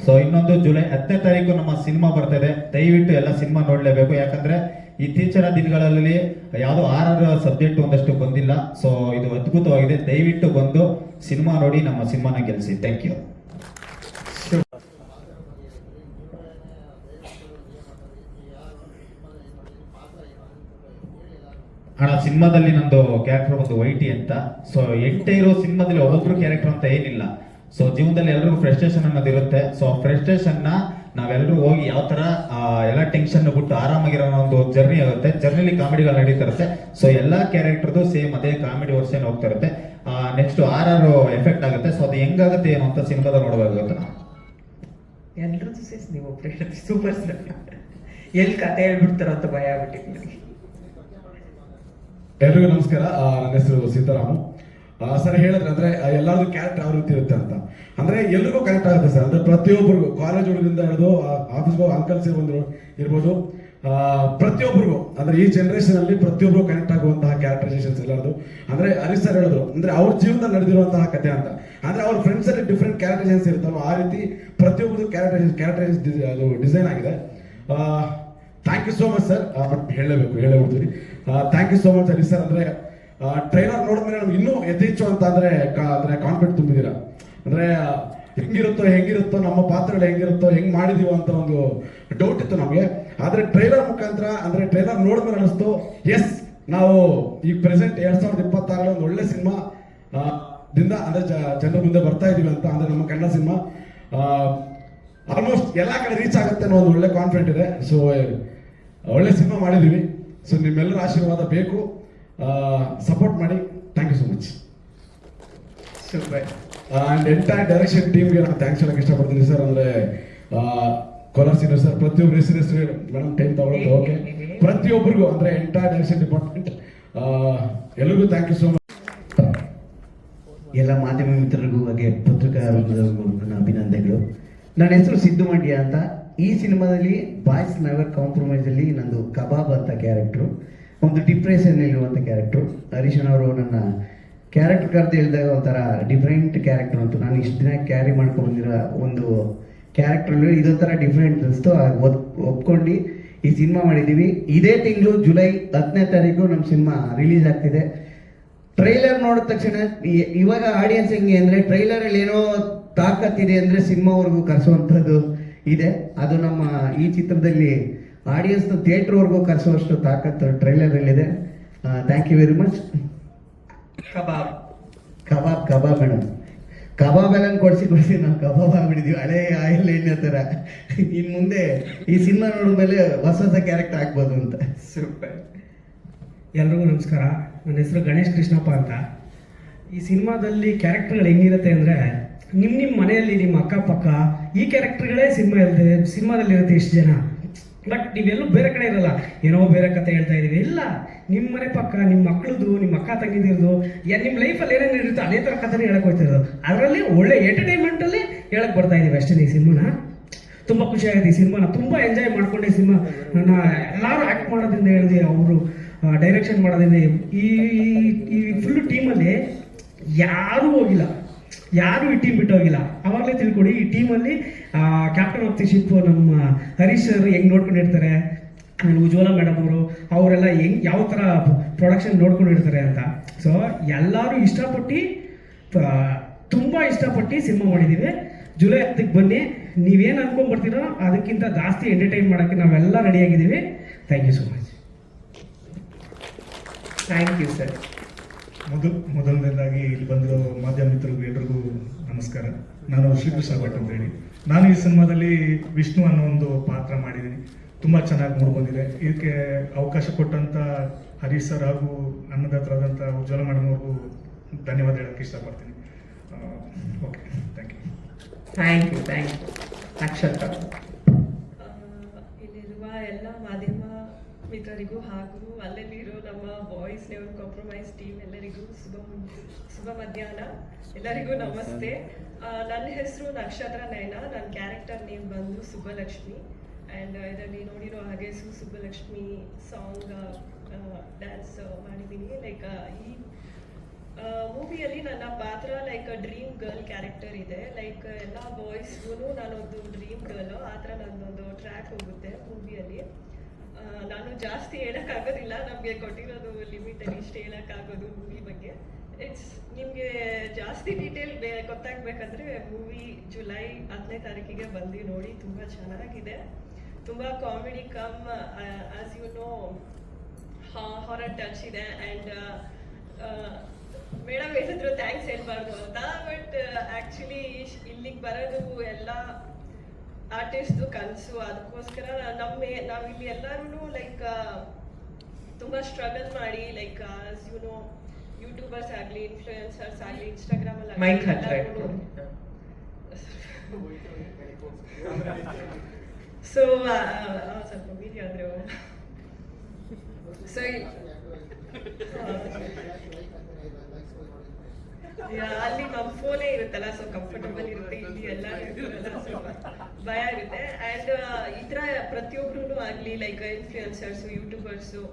ಸೊ ಇನ್ನೊಂದು, ಜುಲೈ 10 ನಮ್ಮ ಸಿನಿಮಾ ಬರ್ತಾ ಇದೆ. ದಯವಿಟ್ಟು ಎಲ್ಲ ಸಿನಿಮಾ ನೋಡ್ಲೇಬೇಕು. ಯಾಕಂದ್ರೆ ಇತ್ತೀಚಿನ ದಿನಗಳಲ್ಲಿ ಯಾವುದೋ ಆರ್ ಸಬ್ಜೆಕ್ಟ್ ಒಂದಷ್ಟು ಬಂದಿಲ್ಲ. ಸೊ ಇದು ಅದ್ಭುತವಾಗಿದೆ. ದಯವಿಟ್ಟು ಬಂದು ಸಿನಿಮಾ ನೋಡಿ, ನಮ್ಮ ಸಿನಿಮಾನ ಗೆಲ್ಲಿಸಿ. Thank you. ಸಿನಿಮಾದಲ್ಲಿ ನಂದು ಕ್ಯಾರೆಕ್ಟರ್ ಒಂದು ವೈಟಿ ಅಂತ. ಸೊ ಎಂಟೈರು ಸಿನಿಮಾದಲ್ಲಿ ಒಬ್ಬೊಬ್ರು ಕ್ಯಾರೆಕ್ಟರ್ ಅಂತ ಏನಿಲ್ಲ. ಸೊ ಜೀವನದಲ್ಲಿ ಎಲ್ರಿಗೂ ಫ್ರಸ್ಟ್ರೇಷನ್ ಅನ್ನೋದು ಇರುತ್ತೆ. ಸೊ ಫ್ರಸ್ಟ್ರೇಷನ್ ನ ನಾವೆಲ್ಲರೂ ಹೋಗಿ ಯಾವ ತರ ಎಲ್ಲ ಟೆನ್ಷನ್ ಬಿಟ್ಟು ಆರಾಮಾಗಿರೋ ಒಂದು ಜರ್ನಿ ಆಗುತ್ತೆ. ಜರ್ನಿಲಿ ಕಾಮಿಡಿಗಳು ನಡೀತಾ ಇರುತ್ತೆ. ಸೊ ಎಲ್ಲಾ ಕ್ಯಾರೆಕ್ಟರ್ದು ಸೇಮ್ ಅದೇ ಕಾಮಿಡಿ ವರ್ಷನ್ ಹೋಗ್ತಾ ಇರುತ್ತೆ. ನೆಕ್ಸ್ಟ್ RR ಎಫೆಕ್ಟ್ ಆಗುತ್ತೆ. ಸೊ ಅದು ಹೆಂಗಾಗುತ್ತೆ ಏನು ಅಂತ ಸಿನಿಮಾದಲ್ಲಿ ನೋಡಬೇಕಾಗುತ್ತೆ. ಎಲ್ರದ್ದು ಸೇಸ್ ನೀವು ಒಬ್ಬರೇ ಸೂಪರ್ ಸ್ಟಾರ್. ಎಲ್ಲಿ ಕತೆ ಹೇಳ್ಬಿಡ್ತಾರೋ ಅಂತ ಭಯ ಆಗ್ಬಿಟ್ಟಿತ್ತು ನನಗೆ. ಎಲ್ರಿಗೂ ನಮಸ್ಕಾರ. ನನ್ನ ಹೆಸರು ಸೀತಾರಾಮು. ಸರ್ ಹೇಳಿದ್ರೆ ಅಂದ್ರೆ ಎಲ್ಲರದು ಕ್ಯಾರೆಕ್ಟರ್ ಯಾವ ರೀತಿ ಇರುತ್ತೆ ಅಂತ ಅಂದ್ರೆ ಎಲ್ರಿಗೂ ಕನೆಕ್ಟ್ ಆಗುತ್ತೆ ಸರ್. ಅಂದ್ರೆ ಪ್ರತಿಯೊಬ್ಬರಿಗೂ ಕಾಲೇಜ್ ಹುಡುಗರಿಂದ ಹಿಡಿದು ಆಫೀಸ್ಗೆ ಅಂಕಲ್ಸ್ ಇರ್ಬೋದು ಪ್ರತಿಯೊಬ್ಬರಿಗೂ ಅಂದ್ರೆ ಈ ಜನರೇಷನ್ ಅಲ್ಲಿ ಪ್ರತಿಯೊಬ್ಬರು ಕನೆಕ್ಟ್ ಆಗುವಂತಹ ಕ್ಯಾರೆಕ್ಟರೈಸೇಷನ್ಸ್ ಎಲ್ಲರದು. ಅಂದ್ರೆ ಹರೀಶ್ ಸರ್ ಹೇಳಿದ್ರು ಅಂದ್ರೆ ಅವ್ರ ಜೀವನದಲ್ಲಿ ನಡೆದಿರುವಂತಹ ಕಥೆ ಅಂತ. ಅಂದ್ರೆ ಅವ್ರ ಫ್ರೆಂಡ್ಸ್ ಅಲ್ಲಿ ಡಿಫ್ರೆಂಟ್ ಕ್ಯಾರೆಕ್ಟರೈಸೇಷನ್ಸ್ ಇರ್ತಾರೋ ಆ ರೀತಿ ಪ್ರತಿಯೊಬ್ಬರು ಕ್ಯಾರೆಕ್ಟರೈಸೇಷನ್ ಅದು ಡಿಸೈನ್ ಆಗಿದೆ. Thank you so much sir. ಹೇಳಬಿಡ್ತೀವಿ. Thank you so much Harish sir. ಅಂದ್ರೆ ಟ್ರೈಲರ್ ನೋಡಿದ್ಮೇಲೆ ನಮ್ಗೆ ಇನ್ನೂ ಯಥೇಚ್ಛ ಅಂತ ಅಂದ್ರೆ ಕಾನ್ಫಿಡೆಂಟ್ ತುಂಬಿದ್ದೀರಾ. ಅಂದ್ರೆ ಹೆಂಗಿರುತ್ತೋ ನಮ್ಮ ಪಾತ್ರಗಳು ಹೆಂಗಿರುತ್ತೋ ಹೆಂಗ್ ಮಾಡಿದೀವೋ ಅಂತ ಒಂದು ಡೌಟ್ ಇತ್ತು ನಮಗೆ. ಆದ್ರೆ ಟ್ರೈಲರ್ ಮುಖಾಂತರ ಅಂದ್ರೆ ಟ್ರೈಲರ್ ನೋಡಿದ್ಮೇಲೆ ಅನಿಸ್ತು ಎಸ್ ನಾವು ಈಗ ಪ್ರೆಸೆಂಟ್ 2026 ಒಂದು ಒಳ್ಳೆ ಸಿನಿಮಾ ದಿಂದ ಅಂದ್ರೆ ಜನರ ಮುಂದೆ ಬರ್ತಾ ಇದೀವಿ ಅಂತ. ಅಂದ್ರೆ ನಮ್ಮ ಕನ್ನಡ ಸಿನಿಮಾ ಆಲ್ಮೋಸ್ಟ್ ಎಲ್ಲಾ ಕಡೆ ರೀಚ್ ಆಗುತ್ತೆ ಅನ್ನೋ ಒಂದು ಒಳ್ಳೆ ಕಾನ್ಫಿಡೆಂಟ್ ಇದೆ. ಸೊ ಒಳ್ಳೆ ಸಿನಿಮಾ ಮಾಡಿದೀವಿ. ಸೊ ನಿಮ್ಮೆಲ್ಲರ ಆಶೀರ್ವಾದ ಬೇಕು, ಸಪೋರ್ಟ್ ಮಾಡಿ. Thank you so much. Super. And entire direction ಟೀಮ್ಗೆ ನಾನು ಥ್ಯಾಂಕ್ಸ್ ಹೇಳಕ್ ಇಷ್ಟಪಡ್ತೀನಿ ಸರ್. ಅಂದ್ರೆ ಕೋಲಾರ್ ಸೀನಿಯರ್ ಸರ್ ಪ್ರತಿಯೊಬ್ಬರು ಹೆಸರು ಮೇಡಮ್ ಟೈಮ್ ತಗೊಳ್ಳೋದು ಓಕೆ. ಪ್ರತಿಯೊಬ್ಬರಿಗೂ ಅಂದ್ರೆ ಎಂಟೈರ್ ಡೈರೆಕ್ಷನ್ ಡಿಪಾರ್ಟ್ಮೆಂಟ್ ಎಲ್ಲರಿಗೂ ಥ್ಯಾಂಕ್ ಯು ಸೋ ಮಚ್. ಎಲ್ಲ ಮಾಧ್ಯಮ ಮಿತ್ರರಿಗೂ ಹಾಗೆ ಪತ್ರಕಾರರಿಗೂ ನನ್ನ ಅಭಿನಂದನೆಗಳು. ನನ್ನ ಹೆಸರು ಸಿದ್ದು ಮಂಡ್ಯ ಅಂತ. ಈ ಸಿನಿಮಾದಲ್ಲಿ ಬಾಯ್ಸ್ ನೆವರ್ ಕಾಂಪ್ರಮೈಸ್ ಅಲ್ಲಿ ನಂದು ಕಬಾಬ್ ಅಂತ ಕ್ಯಾರೆಕ್ಟ್ರು, ಒಂದು ಡಿಪ್ರೆಷನ್ ಇರುವಂಥ ಕ್ಯಾರೆಕ್ಟ್ರು. ಹರೀಶನ್ ಅವರು ನನ್ನ ಕ್ಯಾರೆಕ್ಟರ್ ಕರೆದು ಹೇಳಿದಾಗ ಒಂಥರ ಡಿಫ್ರೆಂಟ್ ಕ್ಯಾರೆಕ್ಟರ್ ಅಂತ. ನಾನು ಇಷ್ಟು ದಿನ ಕ್ಯಾರಿ ಮಾಡ್ಕೊಂಡಿರೋ ಒಂದು ಕ್ಯಾರೆಕ್ಟ್ರಲ್ಲಿ ಇದೊಂಥರ ಡಿಫ್ರೆಂಟ್ ಅನಿಸ್ತು. ಒಪ್ಕೊಂಡು ಈ ಸಿನಿಮಾ ಮಾಡಿದ್ದೀವಿ. ಇದೇ ತಿಂಗಳು ಜುಲೈ 10ನೇ ತಾರೀಕು ನಮ್ಮ ಸಿನಿಮಾ ರಿಲೀಸ್ ಆಗ್ತಿದೆ. ಟ್ರೈಲರ್ ನೋಡಿದ ತಕ್ಷಣ ಇವಾಗ ಆಡಿಯನ್ಸ್ ಹೆಂಗೆ ಅಂದರೆ ಟ್ರೈಲರಲ್ಲಿ ಏನೋ ತಾಕತ್ತಿದೆ ಅಂದರೆ ಸಿನಿಮಾವರೆಗೂ ಕರೆಸುವಂಥದ್ದು ಇದೆ. ಅದು ನಮ್ಮ ಈ ಚಿತ್ರದಲ್ಲಿ ಆಡಿಯನ್ಸ್ನ ಥಿಯೇಟ್ರ್ವರೆಗೂ ಕರೆಸುವಷ್ಟು ತಾಕತ್ತು ಟ್ರೈಲರಲ್ಲಿದೆ. Thank you very much. ಕಬಾಬ್ ಮೇಡಮ್, ಕಬಾಬ್ ಎಲ್ಲ ಕೊಡಿಸಿ ನಾವು ಕಬಾಬ್ ಆಗ್ಬಿಟ್ಟಿದೀವಿ. ಹಳೆ ಆಯಿಲ್ ಎಣ್ಣೆ ಥರ. ಇನ್ನು ಮುಂದೆ ಈ ಸಿನಿಮಾ ನೋಡಿದ್ಮೇಲೆ ಹೊಸ ಕ್ಯಾರೆಕ್ಟರ್ ಆಗ್ಬೋದು ಅಂತ. ಸೂಪರ್. ಎಲ್ರಿಗೂ ನಮಸ್ಕಾರ. ನನ್ನ ಹೆಸರು ಗಣೇಶ್ ಕೃಷ್ಣಪ್ಪ ಅಂತ. ಈ ಸಿನಿಮಾದಲ್ಲಿ ಕ್ಯಾರೆಕ್ಟರ್ಗಳು ಹೆಂಗಿರುತ್ತೆ ಅಂದರೆ ನಿಮ್ಮ ಮನೆಯಲ್ಲಿ ನಿಮ್ಮ ಅಕ್ಕಪಕ್ಕ ಈ ಕ್ಯಾರೆಕ್ಟರ್ಗಳೇ ಸಿನಿಮಾದಲ್ಲಿರುತ್ತೆ ಇಷ್ಟು ಜನ. ಬಟ್ ನೀವೆಲ್ಲೂ ಬೇರೆ ಕಡೆ ಇರಲ್ಲ, ಏನೋ ಬೇರೆ ಕತೆ ಹೇಳ್ತಾ ಇದೀವಿ. ಇಲ್ಲ, ನಿಮ್ಮ ಮನೆ ಪಕ್ಕ ನಿಮ್ಮ ಮಕ್ಕಳದು, ನಿಮ್ಮ ಅಕ್ಕ ತಂಗಿದಿರೋದು, ನಿಮ್ಮ ಲೈಫಲ್ಲಿ ಏನೇನು ಇರುತ್ತೆ ಅದೇ ಥರ ಕಥೆನೇ ಹೇಳಕ್ ಹೋಗ್ತಿರೋದು. ಅದರಲ್ಲಿ ಒಳ್ಳೆ ಎಂಟರ್ಟೈನ್ಮೆಂಟಲ್ಲಿ ಹೇಳಕ್ ಬರ್ತಾ ಇದೀವಿ ಅಷ್ಟೇ. ಈ ಸಿನಿಮಾನ ತುಂಬ ಖುಷಿ ಆಗುತ್ತೆ. ಈ ಸಿನಿಮಾನ ತುಂಬ ಎಂಜಾಯ್ ಮಾಡ್ಕೊಂಡೆ. ಸಿನಿಮಾ ನನ್ನ ಎಲ್ಲರೂ ಆ್ಯಕ್ಟ್ ಮಾಡೋದ್ರಿಂದ ಹೇಳಿದೆ, ಅವರು ಡೈರೆಕ್ಷನ್ ಮಾಡೋದ್ರಿಂದ ಈ ಫುಲ್ ಟೀಮಲ್ಲಿ ಯಾರೂ ಹೋಗಿಲ್ಲ, ಯಾರು ಈ ಟೀಮ್ ಬಿಟ್ಟು ಹೋಗಿಲ್ಲ. ಅವಾಗಲೇ ತಿಳ್ಕೊಡಿ ಈ ಟೀಮಲ್ಲಿ ಕ್ಯಾಪ್ಟನ್ ಆಫ್ ದಿ ಶಿಪ್ ನಮ್ಮ ಹರೀಶ್ ಸರ್ ಹೆಂಗೆ ನೋಡ್ಕೊಂಡಿರ್ತಾರೆ, ಉಜ್ವಲ ಮೇಡಮ್ ಅವರು ಅವರೆಲ್ಲ ಯಾವ ಥರ ಪ್ರೊಡಕ್ಷನ್ ನೋಡ್ಕೊಂಡಿರ್ತಾರೆ ಅಂತ. ಸೊ ಎಲ್ಲರೂ ತುಂಬ ಇಷ್ಟಪಟ್ಟು ಸಿನಿಮಾ ಮಾಡಿದ್ದೀವಿ. ಜುಲೈ 10ಕ್ಕೆ ಬನ್ನಿ. ನೀವೇನು ಅನ್ಕೊಂಡ್ಬರ್ತೀರೋ ಅದಕ್ಕಿಂತ ಜಾಸ್ತಿ ಎಂಟರ್ಟೈನ್ ಮಾಡೋಕ್ಕೆ ನಾವೆಲ್ಲ ರೆಡಿಯಾಗಿದ್ದೀವಿ. Thank you so much. Thank you sir. ಮೊದಲನೇದಾಗಿ ಇಲ್ಲಿ ಬಂದಿರೋ ಮಾಧ್ಯಮ ಮಿತ್ರರಿಗೂ ಎಲ್ರಿಗೂ ನಮಸ್ಕಾರ. ನಾನು ಶ್ರೀಕೃಷ್ಣ ಭಟ್ ಅಂತ ಹೇಳಿ. ನಾನು ಈ ಸಿನಿಮಾದಲ್ಲಿ ವಿಷ್ಣು ಅನ್ನೋ ಒಂದು ಪಾತ್ರ ಮಾಡಿದ್ದೀನಿ. ತುಂಬ ಚೆನ್ನಾಗಿ ಮೂಡಿಬಂದಿದೆ. ಇದಕ್ಕೆ ಅವಕಾಶ ಕೊಟ್ಟಂಥ ಹರೀಶ್ ಸರ್ ಹಾಗೂ ಅನ್ನದಾತರಾದಂಥ ಉಜ್ವಲ ಮೇಡಮ್ ಅವ್ರಿಗೂ ಧನ್ಯವಾದ ಹೇಳೋಕ್ಕೆ ಇಷ್ಟಪಡ್ತೀನಿ. Okay, thank you. ಅಕ್ಷತಾ. ಇಲ್ಲಿರುವ ಎಲ್ಲ ಮಾಧ್ಯಮ ಮಿತ್ರರಿಗೂ ಹಾಗೂ ಅಲ್ಲಲ್ಲಿರೋ ನಮ್ಮ ಬಾಯ್ಸ್ ನೆವರ್ ಕಾಂಪ್ರಮೈಸ್ ಟೀಮ್ ಎಲ್ಲರಿಗೂ ಶುಭ ಮಧ್ಯಾಹ್ನ. ಎಲ್ಲರಿಗೂ ನಮಸ್ತೆ. ನನ್ನ ಹೆಸರು ನಕ್ಷತ್ರ ನಯನ. ನನ್ನ ಕ್ಯಾರೆಕ್ಟರ್ ನೇಮ್ ಬಂದು ಸುಬ್ಬಲಕ್ಷ್ಮಿ. ಆ್ಯಂಡ್ ಇದರಲ್ಲಿ ನೋಡಿರೋ ಹಾಗೆ ಸುಬ್ಬಲಕ್ಷ್ಮಿ ಸಾಂಗ್ ಡ್ಯಾನ್ಸ್ ಮಾಡಿದ್ದೀನಿ. ಲೈಕ್ ಈ ಮೂವಿಯಲ್ಲಿ ನನ್ನ ಪಾತ್ರ ಲೈಕ್ ಡ್ರೀಮ್ ಗರ್ಲ್ ಕ್ಯಾರೆಕ್ಟರ್ ಇದೆ. ಲೈಕ್ ಎಲ್ಲ ಬಾಯ್ಸ್ಗೂ ನಾನೊಂದು ಡ್ರೀಮ್ ಗರ್ಲು, ಆ ಥರ ನನ್ನೊಂದು ಟ್ರ್ಯಾಕ್ ಹೋಗುತ್ತೆ ಮೂವಿಯಲ್ಲಿ. ನಾನು ಜಾಸ್ತಿ ಹೇಳೋಕ್ಕಾಗೋದಿಲ್ಲ, ನಮಗೆ ಕೊಟ್ಟಿರೋದು ಲಿಮಿಟಲ್ಲಿ ಇಷ್ಟು ಹೇಳೋಕ್ಕಾಗೋದು ಮೂವಿ ಬಗ್ಗೆ. ನಿಮಗೆ ಜಾಸ್ತಿ ಡೀಟೇಲ್ ಗೊತ್ತಾಗಬೇಕಂದ್ರೆ ಮೂವಿ ಜುಲೈ 10ನೇ ತಾರೀಕಿಗೆ ಬಂದು ನೋಡಿ. ತುಂಬ ಚೆನ್ನಾಗಿದೆ, ತುಂಬ comedy come as you know horror touch ಇದೆ. ಆ್ಯಂಡ್ ಮೇಡಮ್ ಹೇಳಿದ್ರು ಥ್ಯಾಂಕ್ಸ್ ಹೇಳ್ಬಾರ್ದು ಅಂತ, ಬಟ್ ಆ್ಯಕ್ಚುಲಿ ಇಲ್ಲಿಗೆ ಬರೋದು ಎಲ್ಲ ಆರ್ಟಿಸ್ಟ್ದು ಕನಸು. ಅದಕ್ಕೋಸ್ಕರ ನಾವಿಲ್ಲಿ ಎಲ್ಲರೂ ಲೈಕ್ ತುಂಬ ಸ್ಟ್ರಗಲ್ ಮಾಡಿ ಲೈಕ್ ಯೂಟ್ಯೂಬರ್ಸ್ ಆಗಲಿ, ಇನ್ಫ್ಲೂಯೆನ್ಸರ್ಸ್ ಆಗಲಿ, ಇನ್ಸ್ಟಾಗ್ರಾಮಲ್ಲಿ ಮೈಕ್ ಹತ್ರ ಸೊ ಸ್ವಲ್ಪ ಮೀಡಿ ಆದ್ರೆ ಸೊ ಅಲ್ಲಿ ನಮ್ಮ ಫೋನೇ ಇರುತ್ತಲ್ಲ, ಸೊ ಕಂಫರ್ಟಬಲ್ ಇರುತ್ತೆ. ಇಲ್ಲಿ ಎಲ್ಲ ಇರುತ್ತಲ್ಲ, ಸ್ವಲ್ಪ ಭಯ ಇರುತ್ತೆ. ಆ್ಯಂಡ್ ಈ ಥರ ಪ್ರತಿಯೊಬ್ರು ಆಗಲಿ ಲೈಕ್ ಇನ್ಫ್ಲೂಯೆನ್ಸರ್ಸು, ಯೂಟ್ಯೂಬರ್ಸು,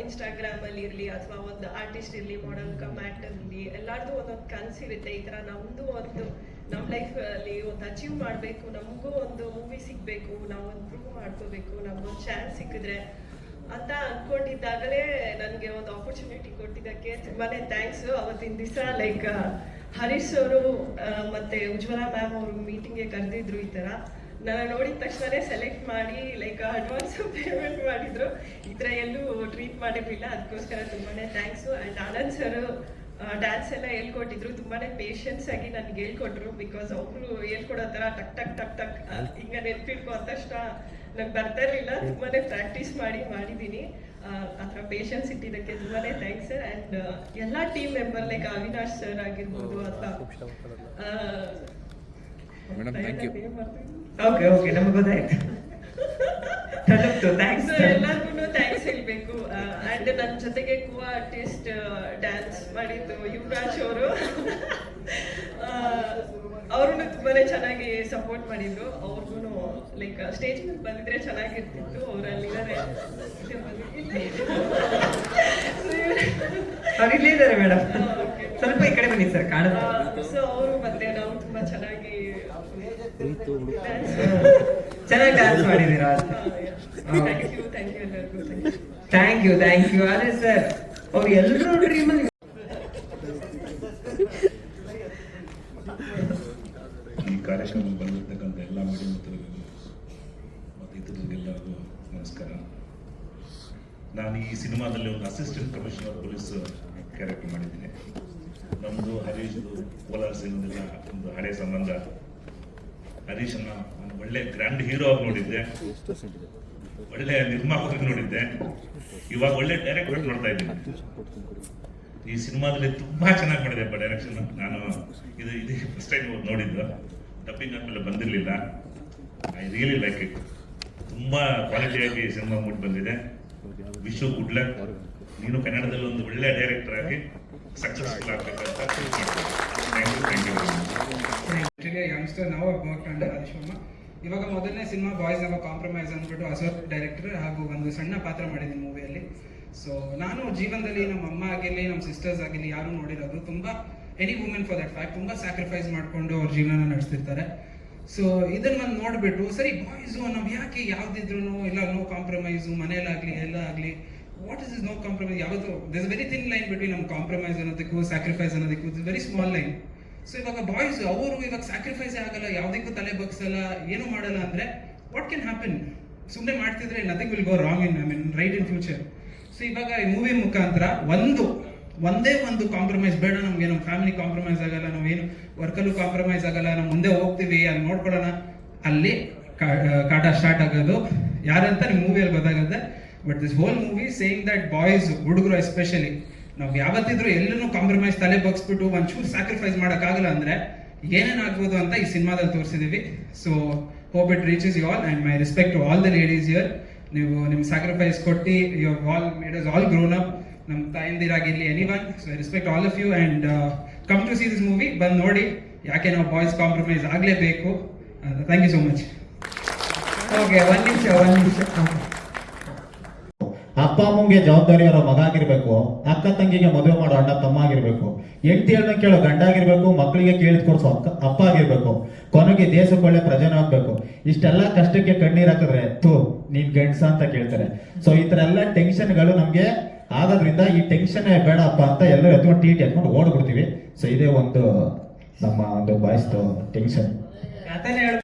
ಇನ್ಸ್ಟಾಗ್ರಾಮಲ್ಲಿ ಇರಲಿ ಅಥವಾ ಒಂದು ಆರ್ಟಿಸ್ಟ್ ಇರಲಿ, ಮಾಡೆಲ್ ಕಮ್ ಆ್ಯಕ್ಟರ್ ಇರಲಿ, ಎಲ್ಲರದು ಒಂದೊಂದು ಕನಸಿರುತ್ತೆ. ಈ ಥರ ನಮ್ಮದು ಒಂದು ನಮ್ಮ ಲೈಫಲ್ಲಿ ಒಂದು ಅಚೀವ್ ಮಾಡಬೇಕು, ನಮಗೂ ಒಂದು ಮೂವಿ ಸಿಗಬೇಕು, ನಾವು ಒಂದು ಪ್ರೂವ್ ಮಾಡ್ಕೋಬೇಕು, ನಮಗೊಂದು ಚಾನ್ಸ್ ಸಿಕ್ಕಿದ್ರೆ ಅಂತ ಅಂದ್ಕೊಂಡಿದ್ದಾಗಲೇ ನನಗೆ ಒಂದು ಆಪರ್ಚುನಿಟಿ ಕೊಟ್ಟಿದ್ದಕ್ಕೆ ತುಂಬಾ ಥ್ಯಾಂಕ್ಸ್. ಅವತ್ತಿನ ದಿವಸ ಲೈಕ್ ಹರೀಶ್ ಅವರು ಮತ್ತು ಉಜ್ವಲಾ ಮ್ಯಾಮ್ ಅವರು ಮೀಟಿಂಗ್ಗೆ ಕರೆದಿದ್ರು. ಈ ಥರ ನಾನು ನೋಡಿದ ತಕ್ಷಣವೇ ಸೆಲೆಕ್ಟ್ ಮಾಡಿ ಲೈಕ್ ಅಡ್ವಾನ್ಸ್ ಪೇಮೆಂಟ್ ಮಾಡಿದ್ರು. ಈ ಥರ ಎಲ್ಲೂ ಟ್ರೀಟ್ ಮಾಡಿರಲಿಲ್ಲ, ಅದಕ್ಕೋಸ್ಕರ ತುಂಬಾ thanks. And Anand sir dance ಎಲ್ಲ ಹೇಳ್ಕೊಟ್ಟಿದ್ರು, ತುಂಬಾ ಪೇಷನ್ಸ್ ಆಗಿ ನನಗೆ ಹೇಳ್ಕೊಟ್ರು. ಬಿಕಾಸ್ ಅವರು ಹೇಳ್ಕೊಡೋ ಥರ ಟಕ್ ಟಕ್ ಟಕ್ ಟಕ್ ಹಿಂಗೆ ನೆನ್ಪಿಟ್ಕೊ ಅಂದ ತಕ್ಷಣ ನಂಗೆ ಬರ್ತಾ ಇರಲಿಲ್ಲ. ತುಂಬಾ ಪ್ರಾಕ್ಟೀಸ್ ಮಾಡಿದ್ದೀನಿ. ಆ ಥರ ಪೇಷನ್ಸ್ ಇಟ್ಟಿದ್ದಕ್ಕೆ ತುಂಬಾ ಥ್ಯಾಂಕ್ಸ್. ಆ್ಯಂಡ್ ಎಲ್ಲ team member like Avinash sir ಆಗಿರ್ಬೋದು ಅಥವಾ ಓಕೆ ನಮಗೆ ಗೊತ್ತಾಯ್ತು. ಥ್ಯಾಂಕ್ಸ್ ಎಲ್ಲರಿಗೂ ಥ್ಯಾಂಕ್ಸ್ ಹೇಳ್ಬೇಕು. ಆ್ಯಂಡ್ ನನ್ನ ಜೊತೆಗೆ ಕೋ ಆರ್ಟಿಸ್ಟ್ ಡ್ಯಾನ್ಸ್ ಮಾಡಿದ್ದು ಯುವರಾಜ್ ಅವರು, ಅವ್ರನ್ನು ತುಂಬಾ ಚೆನ್ನಾಗಿ ಸಪೋರ್ಟ್ ಮಾಡಿದ್ರು. ಅವ್ರಿಗೂ ಲೈಕ್ ಸ್ಟೇಜ್ ಮೇಲೆ ಬಂದಿದ್ರೆ ಚೆನ್ನಾಗಿರ್ತಿತ್ತು. ಅವರಲ್ಲಿದ್ದಾರೆ, ಅವ್ರು ಇಲ್ಲೇ ಇದ್ದಾರೆ ಮೇಡಮ್, ಸ್ವಲ್ಪ ಈ ಕಡೆ ಬನ್ನಿ ಸರ್, ಕಾಣುತ್ತೆ. ಸೊ ಅವರು ಮತ್ತೆ ನಾವು ತುಂಬಾ ಚೆನ್ನಾಗಿ ಡ್ಯಾನ್ಸ್ ಮಾಡಿದ್ದೀರಾ. Thank you. ಅದೇ ಸರ್ ಅವ್ರು ಎಲ್ಲರೂ ಡ್ರೀಮಲ್ಲಿ ಈ ಕಾರ್ಯಕ್ರಮಕ್ಕೆ ಬಂದಿರ್ತಕ್ಕಂಥ ಎಲ್ಲ ಮೀಡಿಯಾ ಮಿತ್ರರಿಗೂ ಮತ್ತು ಇತರರಿಗೆಲ್ಲರಿಗೂ ನಮಸ್ಕಾರ. ನಾನು ಈ ಸಿನಿಮಾದಲ್ಲಿ ಒಂದು ಅಸಿಸ್ಟೆಂಟ್ ಕಮಿಷನರ್ ಪೊಲೀಸ್ ಕ್ಯಾರೆಕ್ಟರ್ ಮಾಡಿದ್ದೀನಿ. ನಮ್ಮದು ಹರೀಶ್ದು ಕೋಲಾರ ಸಿನಿಮಾದೆಲ್ಲ ಒಂದು ಹಳೆ ಸಂಬಂಧ. ಹರೀಶನ್ನ ನಾನು ಒಳ್ಳೆ ಗ್ರ್ಯಾಂಡ್ ಹೀರೋ ಆಗಿ ನೋಡಿದ್ದೆ, ಒಳ್ಳೆ ನಿರ್ಮಾಪಕರಿಗೆ ನೋಡಿದ್ದೆ, ಇವಾಗ ಒಳ್ಳೆ ಡೈರೆಕ್ಟರ್ ನೋಡ್ತಾ ಇದ್ದೀನಿ. ಈ ಸಿನಿಮಾದಲ್ಲಿ ತುಂಬಾ ಚೆನ್ನಾಗಿ ಮಾಡಿದೆ ಡೈರೆಕ್ಷನ್. ನಾನು ಇದೇ ಫಸ್ಟ್ ಟೈಮ್ ನೋಡಿದ್ದು, ಡಬ್ಬಿಂಗ್ ಆದ್ಮೇಲೆ ಬಂದಿರಲಿಲ್ಲ. I really like it. ತುಂಬಾ ಕ್ವಾಲಿಟಿಯಾಗಿ ಸಿನಿಮಾ ಮೂಡಿ ಬಂದಿದೆ. Wish you good luck. ನೀನು ಕನ್ನಡದಲ್ಲಿ ಒಂದು ಒಳ್ಳೆ ಡೈರೆಕ್ಟರ್ ಆಗಿ ಸಕ್ಸಸ್ಫುಲ್ ಆಗ್ಬೇಕಂತ ಥ್ಯಾಂಕ್ ಯು. ಯಂಗ್ಸ್ಟರ್ ನಾವು ವರ್ಕ್ ಅಂಡರ್ ಹರೀಶ್ವರ್ಮ. ಇವಾಗ ಮೊದಲನೇ ಸಿನಿಮಾ ಬಾಯ್ಸ್ ನೆವರ್ ಕಾಂಪ್ರಮೈಸ್ ಅಂದ್ಬಿಟ್ಟು ಅಸೋಸಿಯೇಟ್ ಡೈರೆಕ್ಟರ್ ಹಾಗೂ ಒಂದು ಸಣ್ಣ ಪಾತ್ರ ಮಾಡಿದ್ದೀನಿ ಮೂವಿಯಲ್ಲಿ. ಸೊ ನಾನು ಜೀವನದಲ್ಲಿ ನಮ್ಮ ಅಮ್ಮ ಆಗಿರಲಿ, ನಮ್ಮ ಸಿಸ್ಟರ್ಸ್ ಆಗಿರಲಿ ಯಾರು ನೋಡಿರೋದು ತುಂಬ any women for that fact ತುಂಬ ಸ್ಯಾಕ್ರಿಫೈಸ್ ಮಾಡಿಕೊಂಡು ಅವ್ರ ಜೀವನ ನಡೆಸ್ತಿರ್ತಾರೆ. ಸೊ ಇದನ್ನ ನಾನು ನೋಡಿಬಿಟ್ಟು ಸರಿ ಬಾಯ್ಸು ನಾವು ಯಾಕೆ ಯಾವುದಿದ್ರು ಇಲ್ಲ ನೋ ಕಾಂಪ್ರಮೈಸು, ಮನೇಲಾಗಲಿ ಎಲ್ಲ ಆಗಲಿ, ವಾಟ್ ಇಸ್ ನೋ ಕಾಂಪ್ರಮೈಸ್? ಯಾವುದು this very thin line between ನಮ್ಮ ಕಾಂಪ್ರಮೈಸ್ ಅನ್ನೋದಕ್ಕೂ ಸ್ಯಾಕ್ರಿಫೈಸ್ ಅನ್ನೋದಕ್ಕೂ it's very small line. So ಇವಾಗ ಬಾಯ್ಸ್ ಅವರು ಇವಾಗ ಸ್ಯಾಕ್ರಿಫೈಸೇ ಆಗಲ್ಲ, ಯಾವುದಕ್ಕೂ ತಲೆ ಬಗ್ಸಲ್ಲ, ಏನೂ ಮಾಡಲ್ಲ ಅಂದರೆ ವಾಟ್ ಕ್ಯಾನ್ ಹ್ಯಾಪನ್? ಸುಮ್ಮನೆ ಮಾಡ್ತಿದ್ರೆ nothing will go wrong in right in future. So ಇವಾಗ ಈ ಮೂವಿ ಮುಖಾಂತರ ಒಂದೇ ಒಂದು ಕಾಂಪ್ರಮೈಸ್ ಬೇಡ ನಮಗೆ, ನಮ್ಮ ಫ್ಯಾಮಿಲಿ ಕಾಂಪ್ರಮೈಸ್ ಆಗಲ್ಲ, ನಾವೇನು ವರ್ಕಲ್ಲೂ ಕಾಂಪ್ರಮೈಸ್ ಆಗಲ್ಲ, ನಾವು ಮುಂದೆ ಹೋಗ್ತೀವಿ ಅಲ್ಲಿ ನೋಡ್ಕೊಳ್ಳೋಣ, ಅಲ್ಲಿ ಕಾಟ ಸ್ಟಾರ್ಟ್ ಆಗೋದು ಯಾರಂತ ನಿಮ್ಮ ಮೂವಿಯಲ್ಲಿ ಗೊತ್ತಾಗುತ್ತೆ. But this whole movie saying that boys, ಹುಡುಗರು ಎಸ್ಪೆಷಲಿ, ನಾವು ಯಾವತ್ತಿದ್ರು ಎಲ್ಲೂ ಕಾಂಪ್ರಮೈಸ್ ತಲೆ ಬಗ್ಸ್ಬಿಟ್ಟು ಒಂಚೂರು ಸ್ಯಾಕ್ರಿಫೈಸ್ ಮಾಡೋಕ್ಕಾಗಲ್ಲ ಅಂದರೆ ಏನೇನಾಗ್ಬೋದು ಅಂತ ಈ ಸಿನಿಮಾದಲ್ಲಿ ತೋರಿಸಿದ್ದೀವಿ. So hope it reaches you all and my respect to all the ladies here. ನೀವು ನಿಮ್ಮ ಸ್ಯಾಕ್ರಿಫೈಸ್ ಕೊಟ್ಟು you all made us all grown up, ನಮ್ಮ ತಾಯಂದಿರಾಗಿರಲಿ any one. So I respect all of you and come to see this movie. ಬಂದು ನೋಡಿ, ಯಾಕೆ ನಾವು boys compromise ಆಗಲೇಬೇಕು. Thank you so much. Okay, ಒಂದು ನಿಮಿಷ. ಅಪ್ಪ ಅಮ್ಮಂಗೆ ಜವಾಬ್ದಾರಿ ಇರೋ ಮಗ ಆಗಿರ್ಬೇಕು, ಅಕ್ಕ ತಂಗಿಗೆ ಮದುವೆ ಮಾಡೋ ಅಣ್ಣ ತಮ್ಮ ಆಗಿರ್ಬೇಕು, ಹೆಂಡತಿ ಹೇಳ್ದಂಗೆ ಕೇಳೋ ಗಂಡ ಆಗಿರ್ಬೇಕು, ಮಕ್ಕಳಿಗೆ ಕೇಳಿದ್ ಕೊಡ್ಸೋ ಅಪ್ಪ ಆಗಿರ್ಬೇಕು, ಕೊನೆಗೆ ದೇಶಕ್ಕೆ ಒಳ್ಳೆ ಪ್ರಜೆನ ಆಗ್ಬೇಕು. ಇಷ್ಟೆಲ್ಲ ಕಷ್ಟಕ್ಕೆ ಕಣ್ಣೀರ್ ಹಾಕಿದ್ರೆ ನೀನ್ ಗಂಡ್ಸ ಅಂತ ಕೇಳ್ತಾರೆ. ಸೊ ಈ ತರ ಎಲ್ಲ ಟೆನ್ಷನ್ಗಳು ನಮ್ಗೆ ಆಗೋದ್ರಿಂದ ಈ ಟೆನ್ಷನ್ ಬೇಡಪ್ಪ ಅಂತ ಎಲ್ಲರೂ ಎತ್ಕೊಂಡು ಟಿ ಎತ್ಕೊಂಡು ಓಡ್ಬಿಡ್ತೀವಿ. ಸೊ ಇದೇ ಒಂದು ನಮ್ಮ ಒಂದು ಬಾಯ್ಸ್ ಟೆನ್ಷನ್.